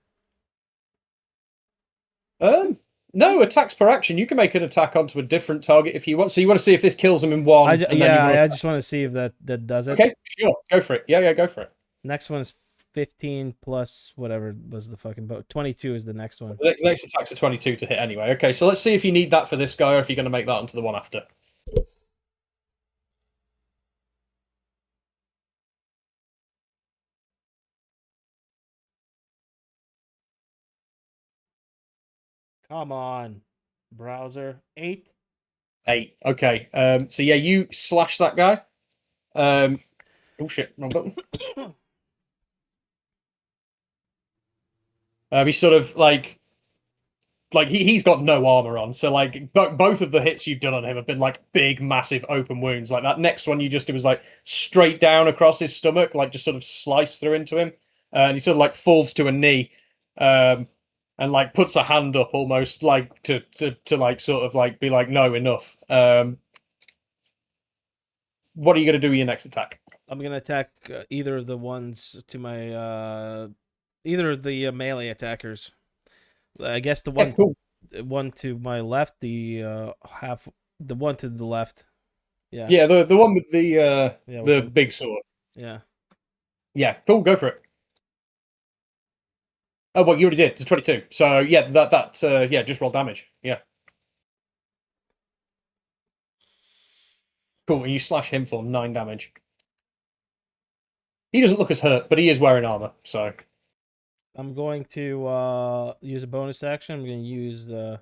No, attacks per action. You can make an attack onto a different target if you want. So you want to see if this kills them in one. I and then you roll I just want to see if that does it. Okay, sure. Go for it. Yeah, go for it. Next one is 15 plus whatever was the fucking boat. 22 is the next one. The next attack's a 22 to hit anyway. Okay, so let's see if you need that for this guy or if you're going to make that onto the one after. Come on, browser. 8. 8. Okay. So yeah, you slash that guy. Oh shit, wrong button. He's sort of like he's got no armor on, so like both of the hits you've done on him have been like big, massive open wounds. Like that next one you just did was like straight down across his stomach, like just sort of sliced through into him, and he sort of like falls to a knee, and like puts a hand up almost like to like sort of like be like no enough. What are you gonna do with your next attack? I'm gonna attack either of the ones to my either of the melee attackers. I guess the one Yeah, cool. one to my left, the one to the left. Yeah. Yeah, the one with the Yeah, the big sword. Yeah. Yeah, cool. Go for it. Oh, well, you already did. It's 22. So yeah, that yeah, just roll damage. Yeah. Cool. And you slash him for 9 damage. He doesn't look as hurt, but he is wearing armor. So I'm going to use a bonus action. I'm going to use the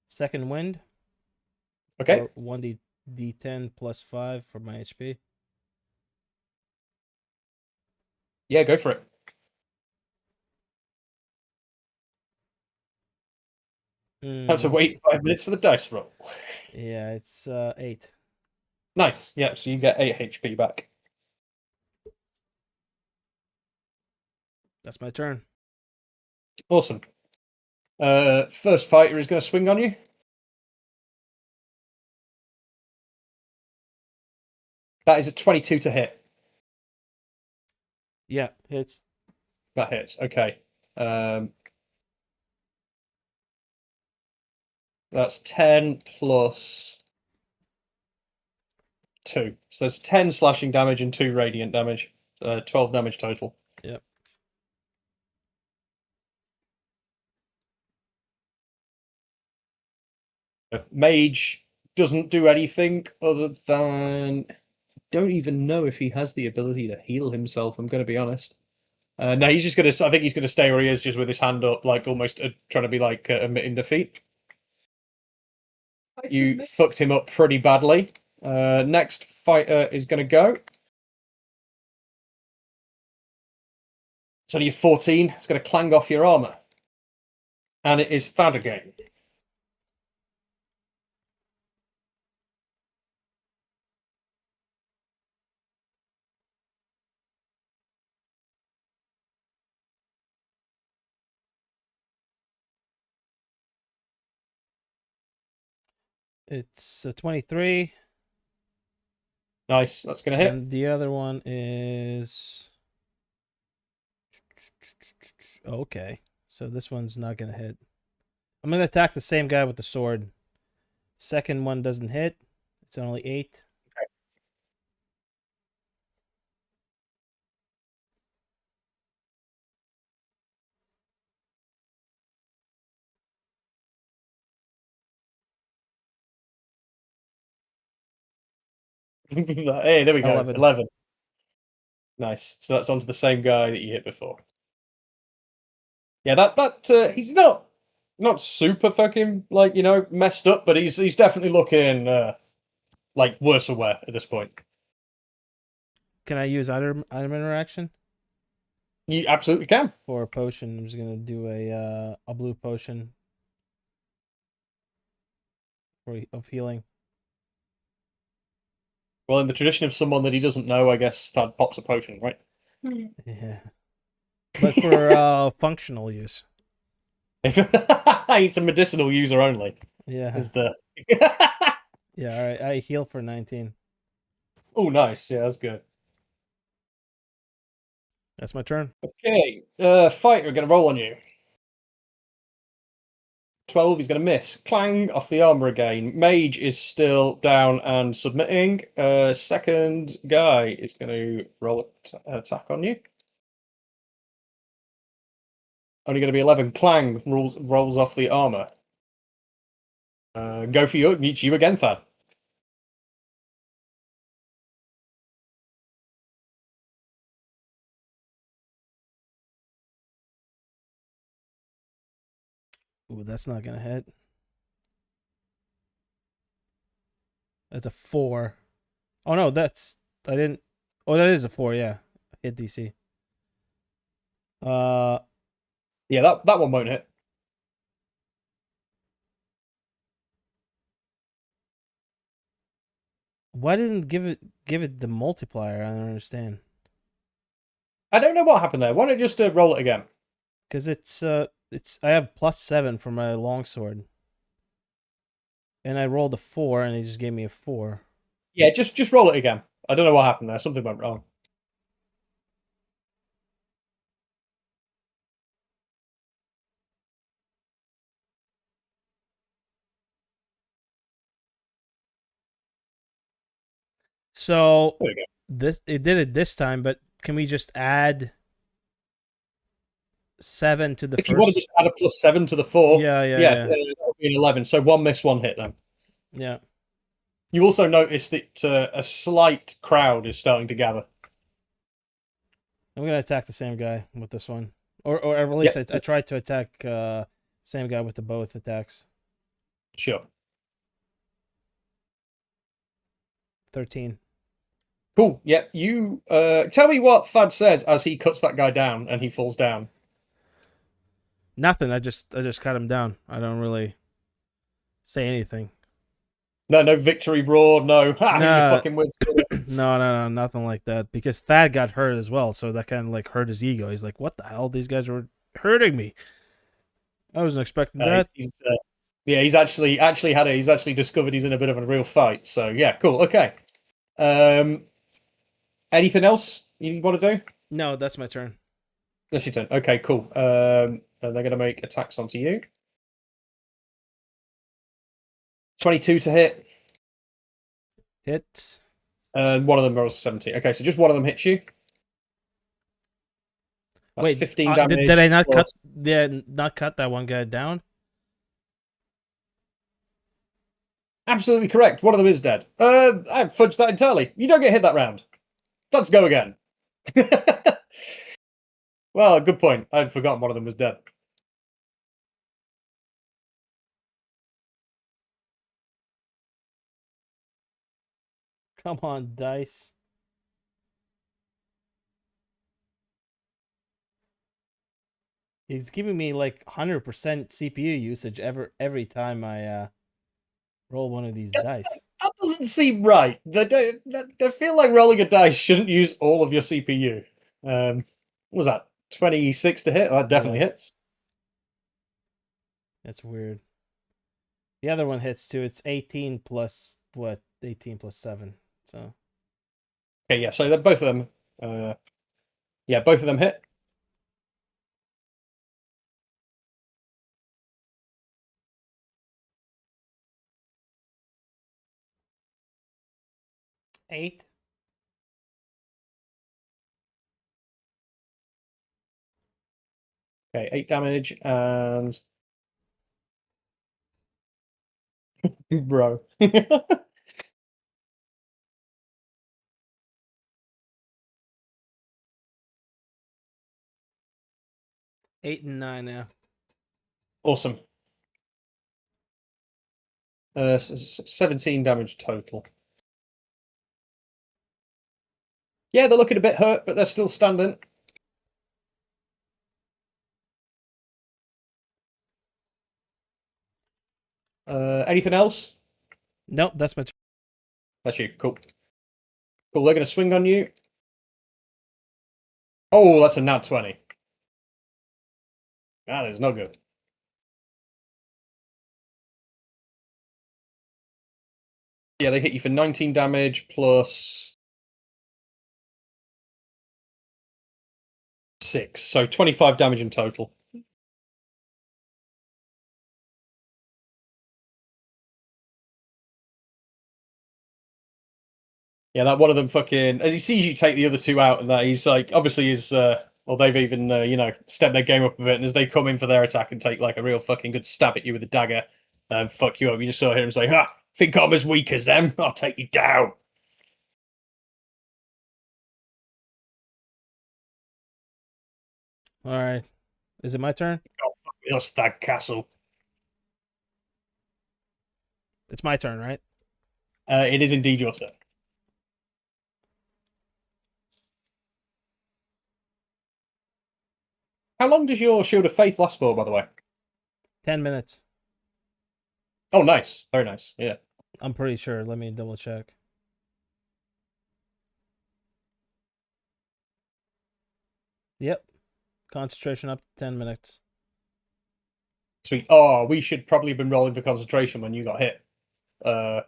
second wind. okay. 1d10 plus 5 for my HP. Yeah, go for it. Have to wait 5 minutes for the dice roll. Yeah, it's 8. Nice. Yeah, so you get 8 HP back. That's my turn. Awesome. First fighter is going to swing on you. That is a 22 to hit. Yeah, hits. That hits. Okay. That's 10 plus 2. So there's 10 slashing damage and 2 radiant damage. 12 damage total. Yep. Mage doesn't do anything other than... don't even know if he has the ability to heal himself, I'm going to be honest. No, he's just going to... I think he's going to stay where he is, just with his hand up, like almost trying to be like admitting defeat. You fucked him up pretty badly. Next fighter is going to go. It's only 14. It's going to clang off your armor. And it is Thad again. It's a 23. Nice. That's going to hit. And the other one is... okay. So this one's not going to hit. I'm going to attack the same guy with the sword. Second one doesn't hit. It's only 8. Hey, there we go. 11. 11. Nice. So that's onto the same guy that you hit before. Yeah, that he's not super fucking like, you know, messed up, but he's definitely looking like worse for wear at this point. Can I use item interaction? You absolutely can. For a potion, I'm just gonna do a blue potion of healing. Well, in the tradition of someone that he doesn't know, I guess that pops a potion, right? Yeah. But for functional use. He's a medicinal user only. Yeah. Is the Yeah, alright. I heal for 19. Oh, nice. Yeah, that's good. That's my turn. Okay. Fighter gonna roll on you. 12, he's going to miss. Clang off the armor again. Mage is still down and submitting. Second guy is going to roll attack on you. Only going to be 11. Clang rolls off the armor. Go for you. Meets you again, Thad. Ooh, that's not gonna hit. That's a 4. Oh no, that's... I didn't... Oh, that is a 4, yeah. Hit DC. Yeah, that one won't hit. Why didn't give it the multiplier? I don't understand. I don't know what happened there. Why don't you just roll it again? Because it's I have +7 for my longsword. And I rolled a 4 and he just gave me a 4. Yeah, just roll it again. I don't know what happened there. Something went wrong. So There we go. it did it this time, but can we just add 7 to the If first? you want to just add a +7 to the 4, Yeah. that'll be an 11. So 1 miss, 1 hit then. Yeah. You also notice that a slight crowd is starting to gather. I'm gonna attack the same guy with this one, or at least Yep. I tried to attack same guy with the both attacks. Sure. 13. Cool. Yeah, you tell me what Thad says as he cuts that guy down and he falls down. Nothing. I just cut him down. I don't really say anything. No victory roar. No, ha, Nah. you fucking wins. No, nothing like that. Because Thad got hurt as well, so that kind of like hurt his ego. He's like, "What the hell? These guys were hurting me. I wasn't expecting that." Yeah, he's actually he's actually discovered he's in a bit of a real fight. So yeah, cool. Okay. Anything else you want to do? No, that's my turn. That's your turn. Okay, cool. They're going to make attacks onto you. 22 to hit. Hit. And one of them rolls 17. Okay, so just one of them hits you. That's Wait, 15 damage. did I not plus... cut that one guy down? Absolutely correct. One of them is dead. I fudged that entirely. You don't get hit that round. Let's go again. Well, good point. I'd forgotten one of them was dead. Come on, dice. He's giving me like 100% CPU usage every time I roll one of these dice. That doesn't seem right. I feel like rolling a dice shouldn't use all of your CPU. What was that? 26 to hit? That definitely hits. That's weird. The other one hits too. It's 18 plus what? 18 plus 7. So. Okay, yeah, so they're both of them. Yeah, both of them hit. Eight. Okay, 8 damage and bro. 8 and 9 now. Awesome. 17 damage total. Yeah, they're looking a bit hurt, but they're still standing. Anything else? Nope, that's my turn. That's you. Cool. Cool, they're going to swing on you. Oh, that's a nat 20. That is not good. Yeah, they hit you for 19 damage plus 6. So 25 damage in total. Yeah, that one of them fucking, as he sees you take the other two out, and that he's like, obviously is, well, they've even, stepped their game up a bit, and as they come in for their attack and take like a real fucking good stab at you with a dagger, and fuck you up, you just saw him say, "Ha! Think I'm as weak as them? I'll take you down." All right. Is it my turn? Oh, fuck your stag castle. It's my turn, right? It is indeed your turn. How long does your Shield of Faith last for, by the way? 10 minutes. Oh, nice. Very nice. Yeah. I'm pretty sure. Let me double check. Yep. Concentration up to 10 minutes. Sweet. Oh, we should probably have been rolling for concentration when you got hit. Never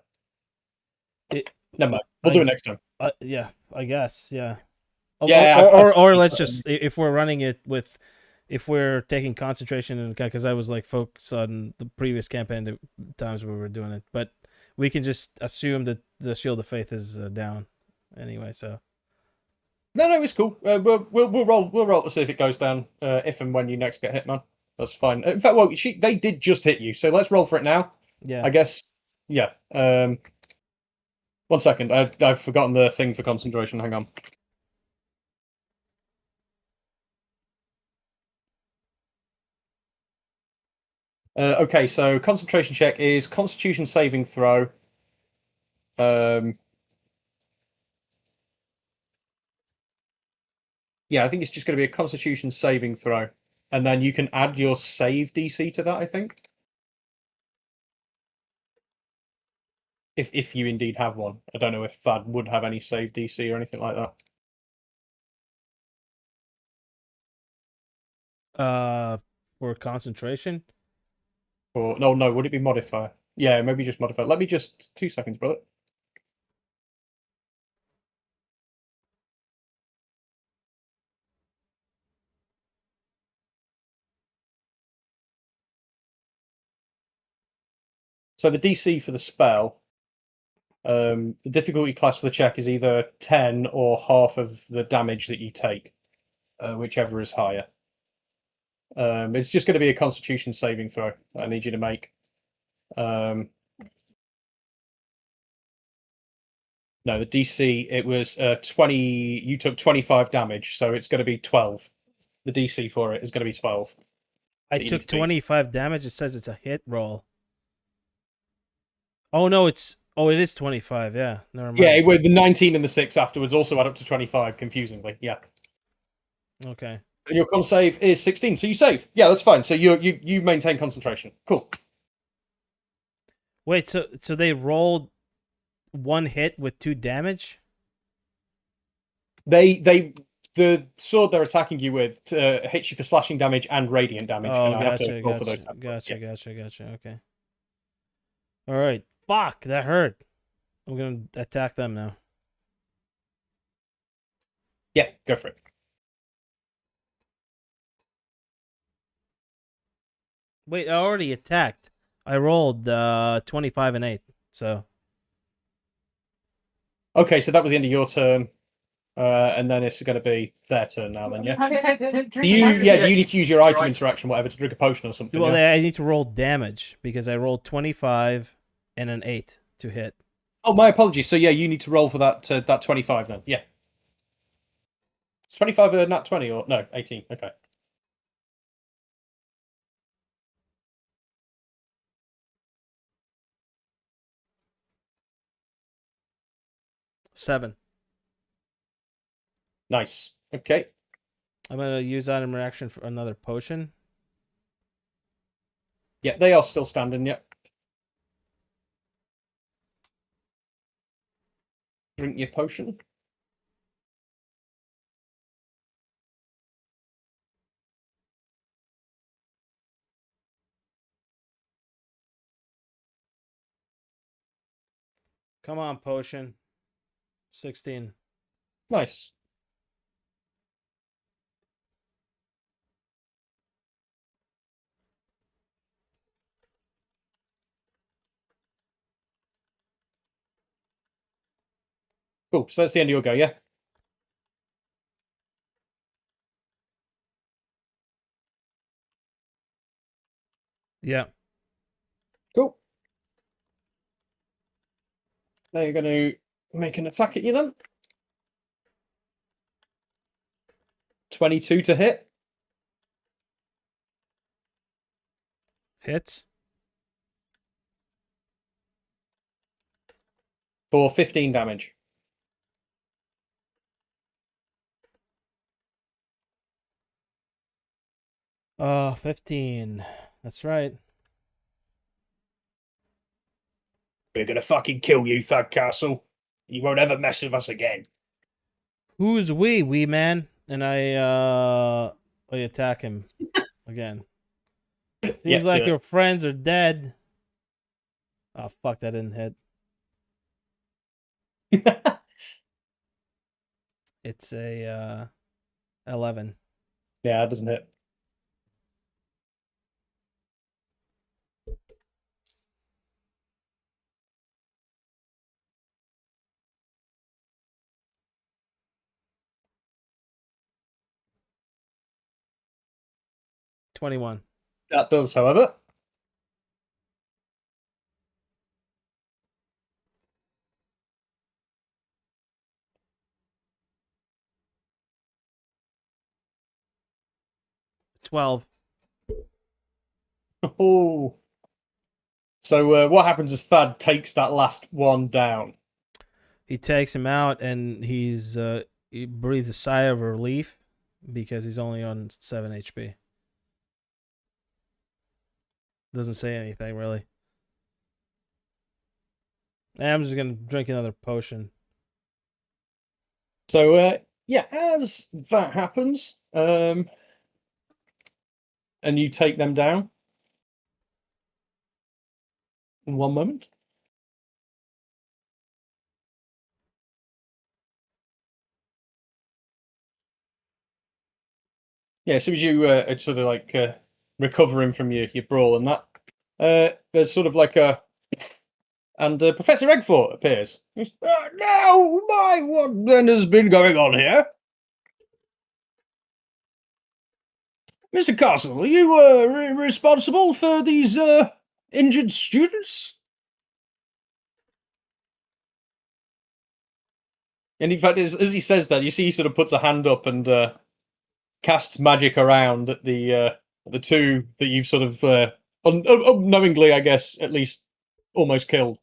mind. We'll do it next time. Yeah, I guess. Yeah. Yeah, Or let's just, if we're running it with, if we're taking concentration, and because I was like focused on the previous campaign, the times we were doing it, but we can just assume that the Shield of Faith is down anyway. So No, it's cool. We'll roll to see if it goes down. If and when you next get hit, man. That's fine. In fact, well, they did just hit you, so let's roll for it now. yeah, I guess. Yeah. 1 second. I've forgotten the thing for concentration. Hang on. Okay, so concentration check is Constitution saving throw. Yeah, I think it's just going to be a Constitution saving throw, and then you can add your save DC to that. I think, if you indeed have one. I don't know if Thad would have any save DC or anything like that. for concentration. Or no, would it be modifier? Yeah, maybe just modifier. Let me just 2 seconds, brother. So the DC for the spell, the difficulty class for the check is either 10 or half of the damage that you take, whichever is higher. It's just going to be a Constitution saving throw that I need you to make. No, the DC, it was 20. You took 25 damage, so it's going to be 12. The DC for it is going to be 12. I took 25 damage. It says it's a hit roll. Oh, no, it is 25. Yeah, never mind. Yeah, with the 19 and the 6 afterwards also add up to 25, confusingly. Yeah. Okay. And your con save is 16, so you save. Yeah, that's fine. So you maintain concentration. Cool. Wait, so they rolled one hit with 2 damage? The sword they're attacking you with hits you for slashing damage and radiant damage. Oh, and I have to roll for those. Gotcha. Okay. All right. Fuck, that hurt. I'm gonna attack them now. Yeah, go for it. Wait, I already attacked. I rolled 25 and 8. So okay, so that was the end of your turn, and then it's going to be their turn now. Then, yeah. Do you need to use your item interaction, whatever, to drink a potion or something? Well, yeah? I need to roll damage because I rolled 25 and an 8 to hit. Oh, my apologies. So yeah, you need to roll for that 25 then. Yeah. It's 25 a nat 20 or no 18? Okay. Seven. Nice. Okay. I'm gonna use item reaction for another potion. Yeah, they are still standing. Yeah. Drink your potion. Come on, potion. 16. Nice. Cool. So that's the end of your go, yeah? Yeah. Cool. Now you're going to make an attack at you then. 22 to hit. Hits. For 15 damage. Oh, 15. That's right. We're going to fucking kill you, Thug Castle. You won't ever mess with us again. Who's we? We man. And I attack him again. Seems like your friends are dead. Oh fuck, that didn't hit. It's a 11. Yeah, that doesn't hit. $21. That does, however. $12. Oh. So what happens is Thad takes that last one down. He takes him out and he breathes a sigh of relief because he's only on 7 HP. Doesn't say anything really. And I'm just gonna drink another potion. So yeah, as that happens, and you take them down. In 1 moment. Yeah, as soon as you sort of like recovering from your brawl and that, there's sort of like a, and Professor Eggfort appears. He's, no, what then has been going on here? Mr. Castle, are you responsible for these injured students? And in fact, as he says that, you see he sort of puts a hand up and casts magic around at the two that you've sort of unknowingly, I guess, at least almost killed.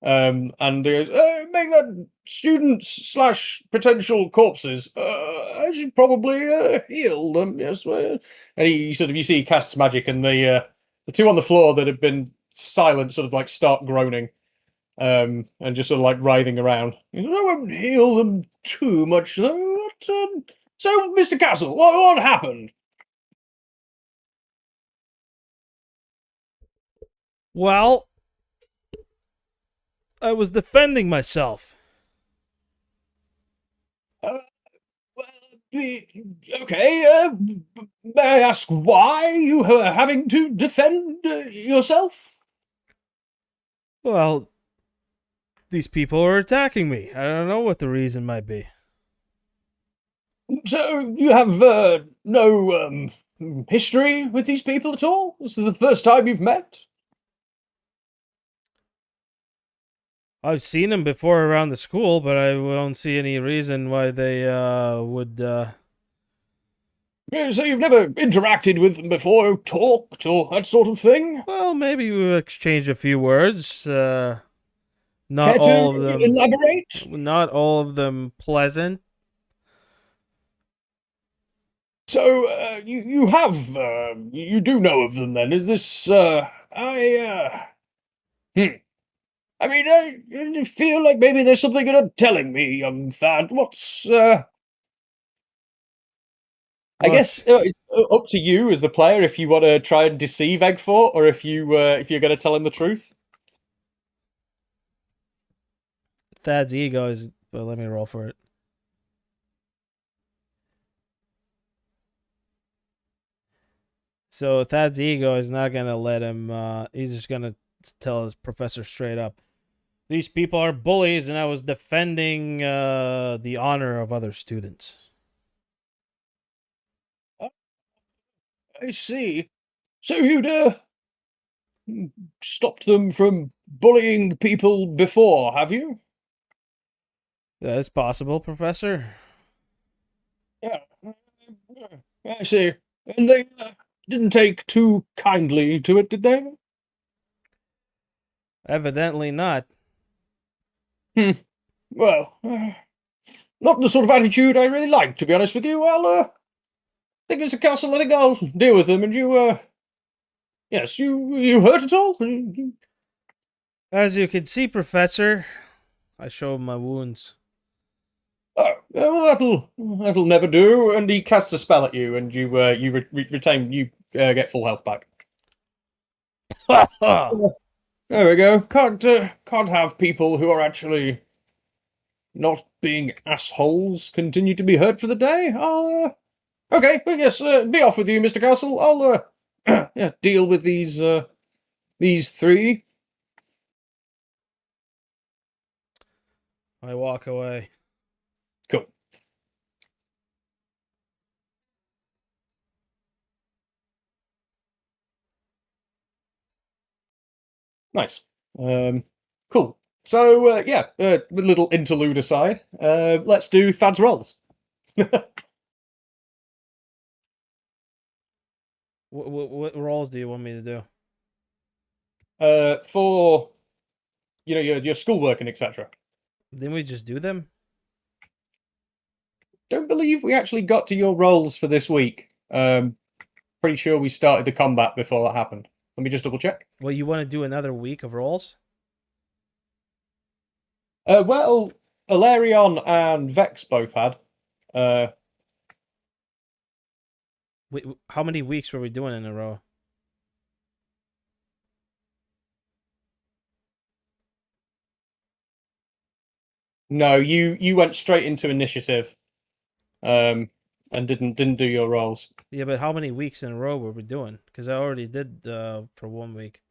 And he goes, make that students slash potential corpses. I should probably heal them. Yes, and he sort of you see he casts magic, and the two on the floor that have been silent sort of like start groaning, and just sort of like writhing around. I won't heal them too much though. What, so, Mr. Castle, what happened? Well, I was defending myself. Okay, may I ask why you are having to defend yourself? Well, these people are attacking me. I don't know what the reason might be. So, you have no history with these people at all? This is the first time you've met? I've seen them before around the school, but I don't see any reason why they would. So you've never interacted with them before, talked, or that sort of thing? Well, maybe we exchanged a few words. Not Care all to of them. elaborate? Not all of them pleasant. So you have you do know of them then? Is this I mean, I feel like maybe there's something you're not telling me, young Thad. What's I guess it's up to you as the player if you want to try and deceive Eggfort, or if you're going to tell him the truth. Thad's ego is. Well, let me roll for it. So Thad's ego is not gonna let him. He's just gonna tell his professor straight up. These people are bullies, and I was defending the honor of other students. I see. So you'd stopped them from bullying people before, have you? That is possible, Professor. Yeah, I see. And they didn't take too kindly to it, did they? Evidently not. Well, not the sort of attitude I really like, to be honest with you. Well, I think it's a castle. I think I'll deal with them. And you, yes, you hurt at all? As you can see, Professor, I show him my wounds. Oh, well, that'll never do. And he casts a spell at you, and you retain. You get full health back. There we go. Can't have people who are actually not being assholes continue to be hurt for the day. Okay, I guess be off with you, Mr. Castle. I'll yeah, deal with these three. I walk away. Cool. Nice. Cool. So yeah, a little interlude aside. Let's do Thad's rolls. What roles do you want me to do? For your schoolwork and etc. Didn't we just do them? Don't believe we actually got to your rolls for this week. Pretty sure we started the combat before that happened. Let me just double check. Well, you want to do another week of rolls? Well, Alarion and Vex both had. Wait, how many weeks were we doing in a row? No, you went straight into initiative, and didn't do your rolls. Yeah, but how many weeks in a row were we doing? Because I already did for 1 week.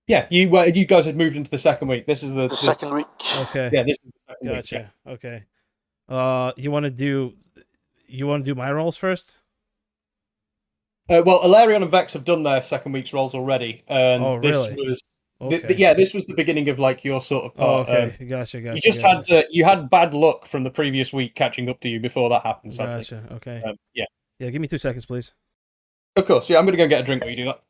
Yeah, you guys had moved into the second week. This is the second week. Okay. Yeah, this is the second Gotcha. week. Yeah. Okay. You want to do my rolls first? Well, Alarion and Vex have done their second week's rolls already, and Oh, this really? was Okay. Yeah, this was the beginning of like your sort of Oh, part. okay. Gotcha. You just had you had bad luck from the previous week catching up to you before that happened. Sadly. Gotcha. Okay. Yeah. Yeah. Give me 2 seconds, please. Of course. Yeah, I'm gonna go get a drink while you do that.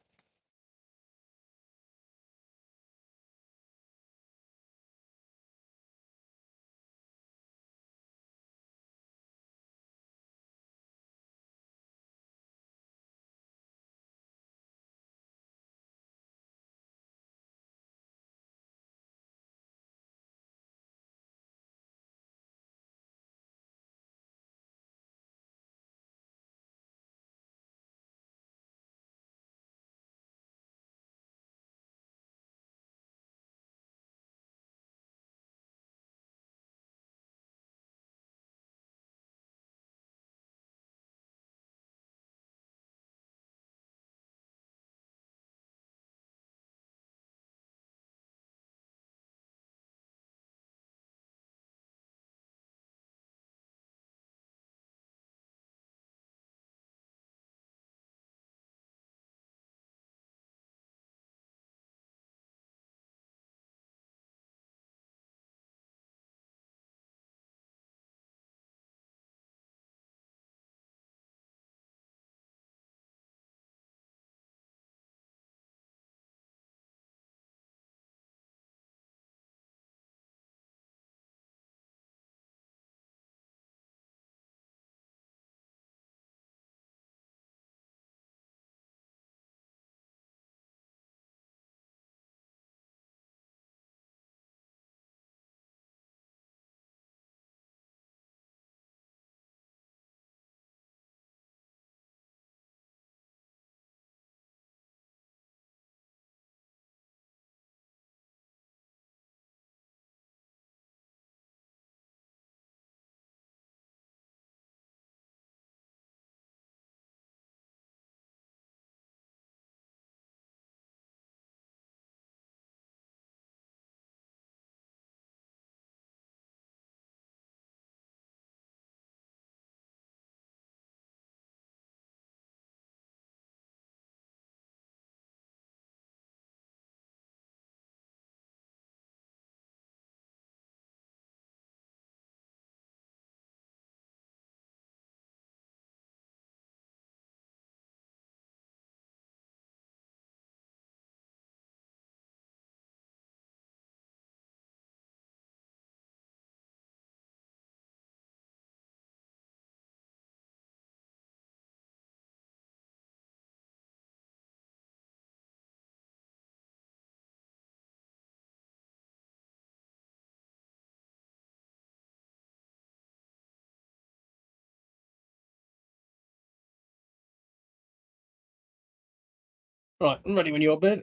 Right, I'm ready when you're, Ben.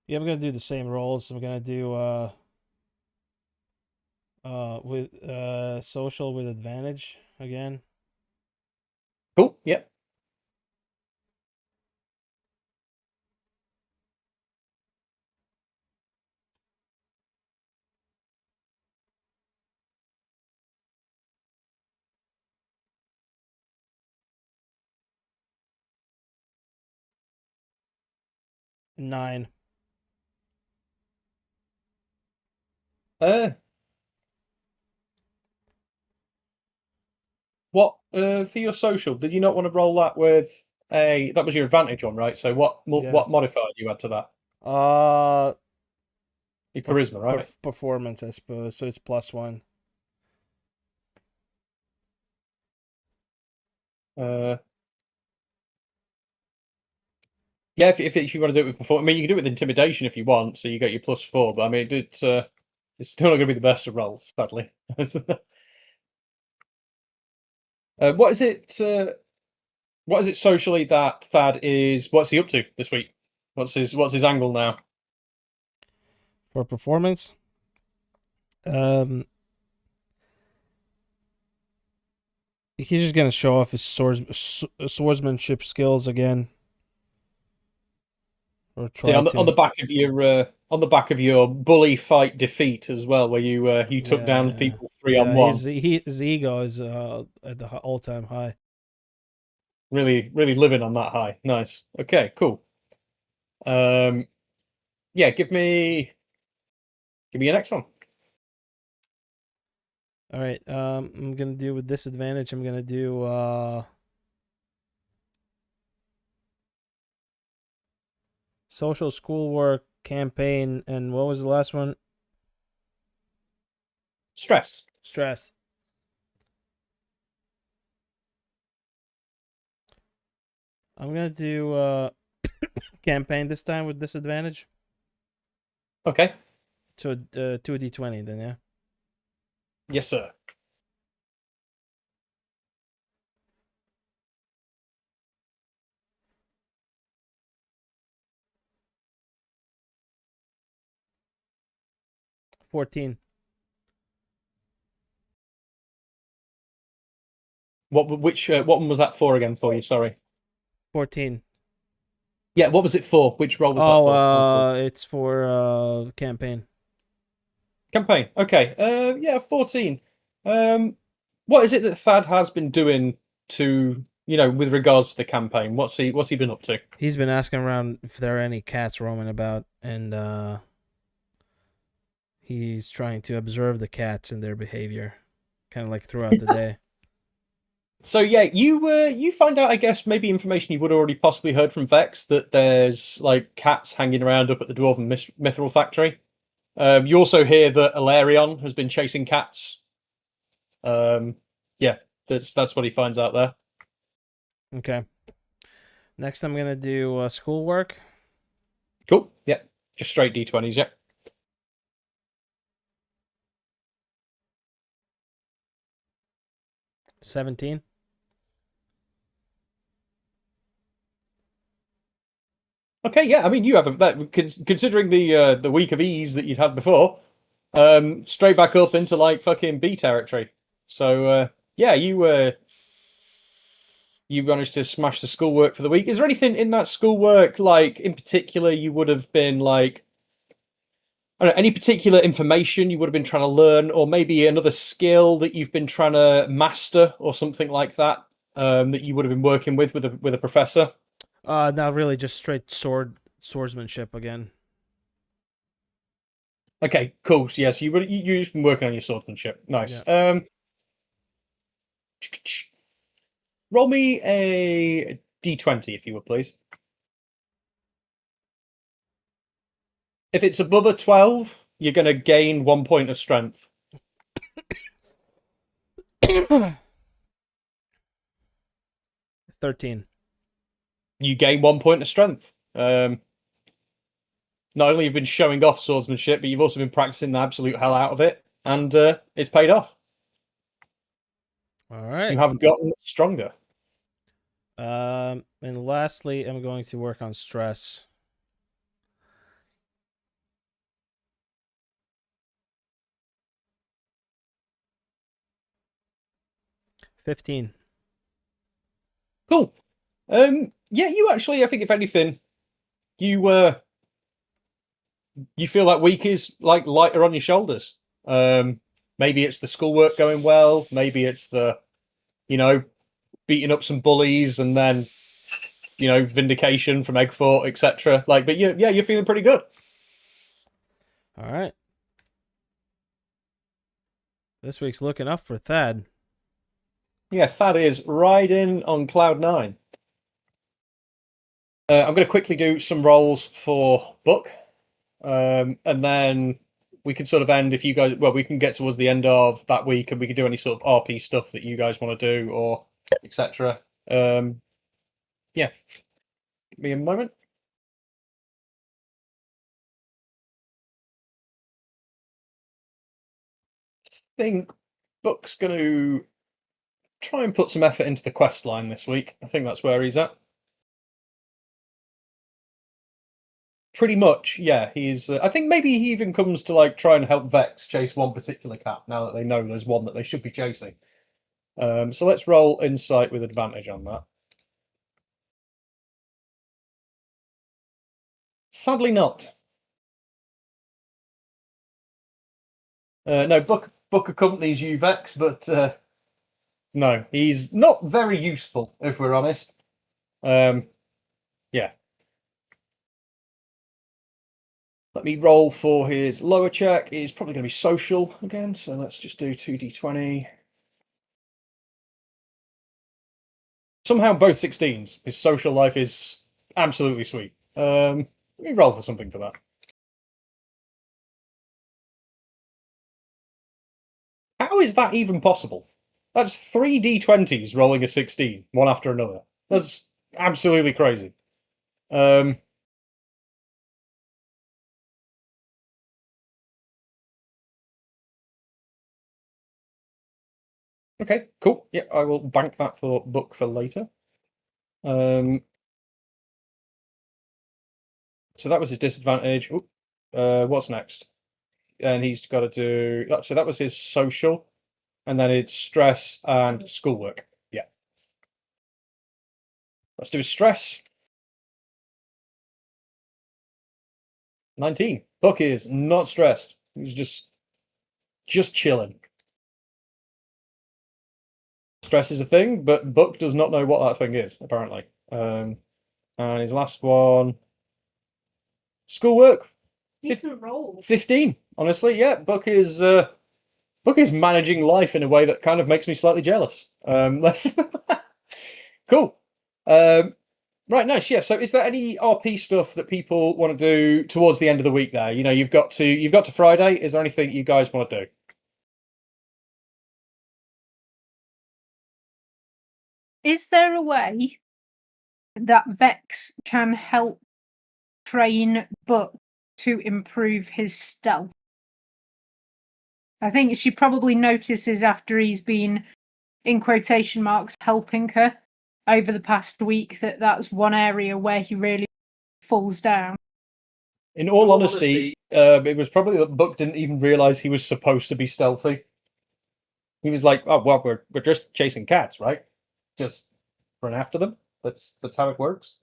Yeah, I'm gonna do the same rolls. I'm gonna do with social with advantage again. Cool. Yep. Nine. What for your social? Did you not want to roll that with a? That was your advantage one, right? So Yeah. what modifier do you add to that? Uh, Your charisma, right? Performance, I suppose. So it's +1. Yeah, if you want to do it with performance, I mean, you can do it with intimidation if you want, so you get your +4. But I mean, it's still not going to be the best of rolls, sadly. What is it? What is it socially that Thad is? What's he up to this week? What's his angle now? For performance, he's just gonna show off his swordsmanship skills again, or See, try on to. the back of your bully fight defeat as well, where you took Yeah, down yeah, people 3-on-1. his ego is at the all-time high. Really living on that high. Nice. Okay, cool. Um, Yeah, give me your next one. All right. I'm gonna do with disadvantage. I'm gonna do social schoolwork campaign, and what was the last one? Stress. Stress. I'm gonna do campaign this time with disadvantage. Okay. So to a d20 then, yeah. Yes, sir. $14. What one was that for again for you? Sorry. 14. Yeah, what was it for? Which role was that for? It's for campaign. Campaign. Okay. Yeah, 14. What is it that Thad has been doing to, with regards to the campaign? What's he been up to? He's been asking around if there are any cats roaming about, and he's trying to observe the cats and their behavior, kind of like throughout the day. So yeah, you find out, I guess, maybe information you would already possibly heard from Vex, that there's like cats hanging around up at the Dwarven Mithril Factory. You also hear that Alarion has been chasing cats. Yeah, that's what he finds out there. Okay. Next, I'm gonna do schoolwork. Cool. Yeah, just straight D20s. Yeah. 17. Okay. Yeah. I mean, you have that considering the week of ease that you'd had before. Straight back up into like fucking B territory. So yeah, you managed to smash the schoolwork for the week. Is there anything in that schoolwork, like in particular, you would have been like, I don't know, any particular information you would have been trying to learn, or maybe another skill that you've been trying to master, or something like that, that you would have been working with a professor? Not really, just straight swordsmanship again. Okay, cool. So yes, you've been working on your swordsmanship. Nice. Yeah. Roll me a d20 if you would, please. If it's above a 12, you're going to gain 1 point of strength. 13. You gain 1 point of strength. Not only have you been showing off swordsmanship, but you've also been practicing the absolute hell out of it, and it's paid off. All right. You have gotten stronger. And lastly, I'm going to work on stress. $15. Cool. Yeah, you actually, I think if anything, you feel that week is like lighter on your shoulders. Maybe it's the schoolwork going well. Maybe it's the, beating up some bullies and then, vindication from Eggfort, etc. Like, but you're feeling pretty good. All right. This week's looking up for Thad. Yeah, Thad is riding on cloud 9. I'm going to quickly do some rolls for Buck, and then we can sort of end if you guys. Well, we can get towards the end of that week, and we can do any sort of RP stuff that you guys want to do, or etc. Yeah, give me a moment. I think Buck's going to try and put some effort into the quest line this week. I think that's where he's at. Pretty much, yeah. He's. I think maybe he even comes to like try and help Vex chase one particular cat. Now that they know there's one that they should be chasing. So let's roll insight with advantage on that. Sadly, not. No, Buck accompanies you, Vex, but no, he's not very useful if we're honest. Yeah. Let me roll for his lower check. He's probably going to be social again, so let's just do 2d20. Somehow both 16s. His social life is absolutely sweet. Let me roll for something for that. How is that even possible? That's 3 d20s rolling a 16, one after another. That's absolutely crazy. Okay, cool. Yeah, I will bank that for book for later. So that was his disadvantage. What's next? And he's got to do... So that was his social. And then it's stress and schoolwork. Yeah. Let's do his stress. 19. Buck is not stressed. He's just chilling. Stress is a thing, but Buck does not know what that thing is, apparently. And his last one... Schoolwork. Decent roll. 15. Honestly, yeah. Buck is managing life in a way that kind of makes me slightly jealous. Let's... Cool. Right, nice. Yeah. So, is there any RP stuff that people want to do towards the end of the week? There, you know, you've got to Friday. Is there anything you guys want to do? Is there a way that Vex can help train Buck to improve his stealth? I think she probably notices after he's been, in quotation marks, helping her over the past week that that's one area where he really falls down. In all honesty, it was probably that Buck didn't even realize he was supposed to be stealthy. He was like, "Oh well, we're just chasing cats, right? Just run after them. That's how it works."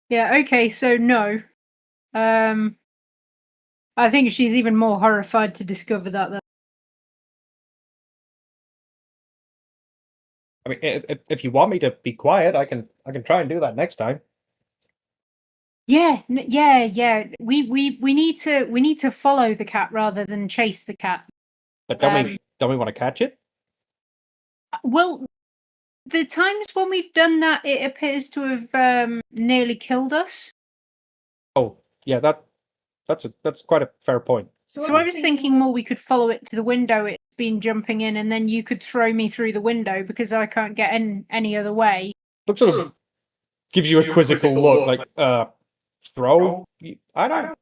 Yeah, okay, so no. I think she's even more horrified to discover that. I mean, if you want me to be quiet, I can try and do that next time. Yeah. We need to follow the cat rather than chase the cat. But don't we want to catch it? Well, the times when we've done that, it appears to have nearly killed us. Oh, yeah, that's quite a fair point. So I was thinking more we could follow it to the window it's been jumping in, and then you could throw me through the window because I can't get in any other way. Buck sort of gives you a quizzical look, like, throw? I don't.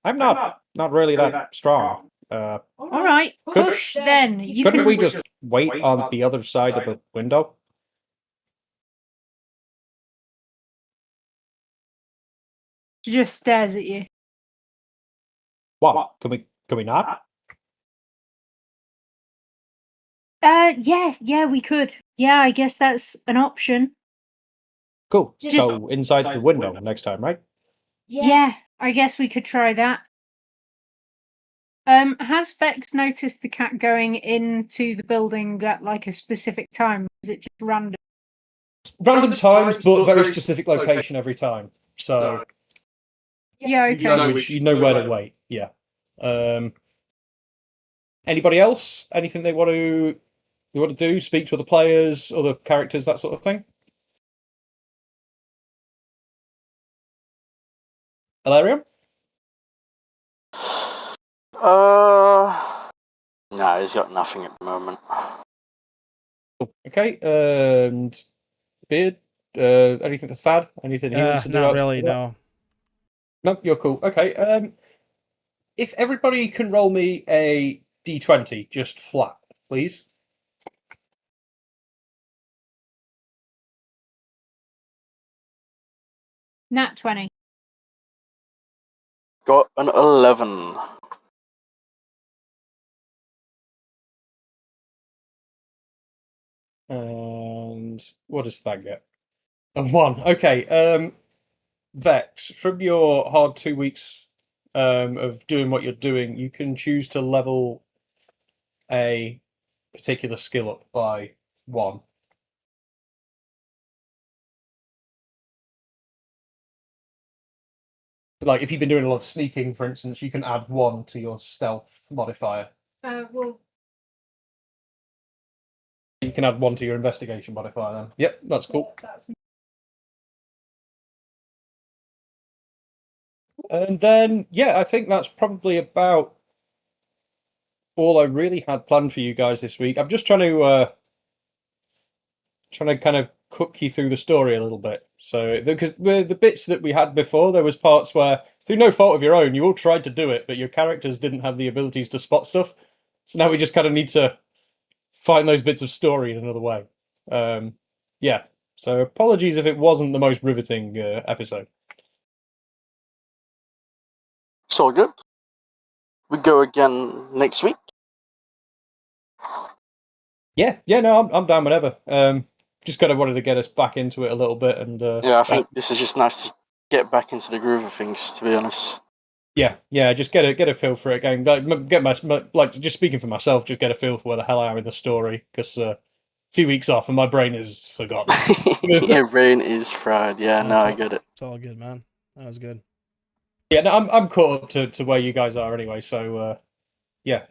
I'm not really that strong. All right, push then. Couldn't we just wait on the other side of the window? She just stares at you. What? Can we not? Yeah, we could. Yeah, I guess that's an option. Cool. So inside the window next time, right? Yeah, I guess we could try that. Has Vex noticed the cat going into the building at like a specific time? Or is it just random? Random times, but very specific location every time. So Yeah, okay. you know where to wait. Yeah. Anybody else? Anything they want to do? Speak to other players, other characters, that sort of thing. Alarium? No, he's got nothing at the moment. Okay, and Beard, anything to Thad? Anything he wants to do? Not really, no. No, you're cool. Okay, if everybody can roll me a d20, just flat, please. Nat 20. Got an 11. And what does that get? A 1. Okay, Vex, from your hard 2 weeks of doing what you're doing, you can choose to level a particular skill up by 1. Like if you've been doing a lot of sneaking, for instance, you can add 1 to your stealth modifier. Well, You can add 1 to your investigation modifier then. Yep, that's cool. that's And then, yeah, I think that's probably about all I really had planned for you guys this week. I'm just trying to kind of cook you through the story a little bit. So, because the bits that we had before, there was parts where, through no fault of your own, you all tried to do it, but your characters didn't have the abilities to spot stuff. So now we just kind of need to find those bits of story in another way. Yeah. So apologies if it wasn't the most riveting episode. It's all good. We go again next week. Yeah, no, I'm down whenever. Just kind of wanted to get us back into it a little bit, and Yeah, I think this is just nice to get back into the groove of things, to be honest. Yeah, just get a feel for it. Going get my like just speaking for myself, just get a feel for where the hell I am in the story, because a few weeks off and my brain is forgotten. Your brain is fried. Yeah, no, I get it. It's all good, man. That was good. Yeah, no, I'm caught up to where you guys are anyway. So yeah.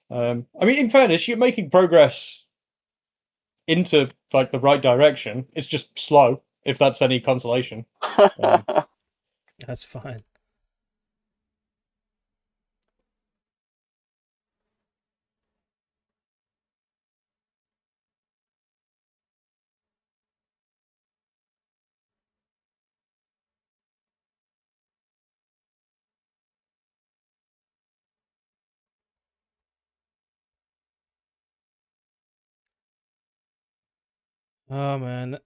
I mean, in fairness, you're making progress into like the right direction. It's just slow, if that's any consolation. That's fine. Oh man.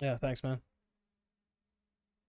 Yeah, thanks, man.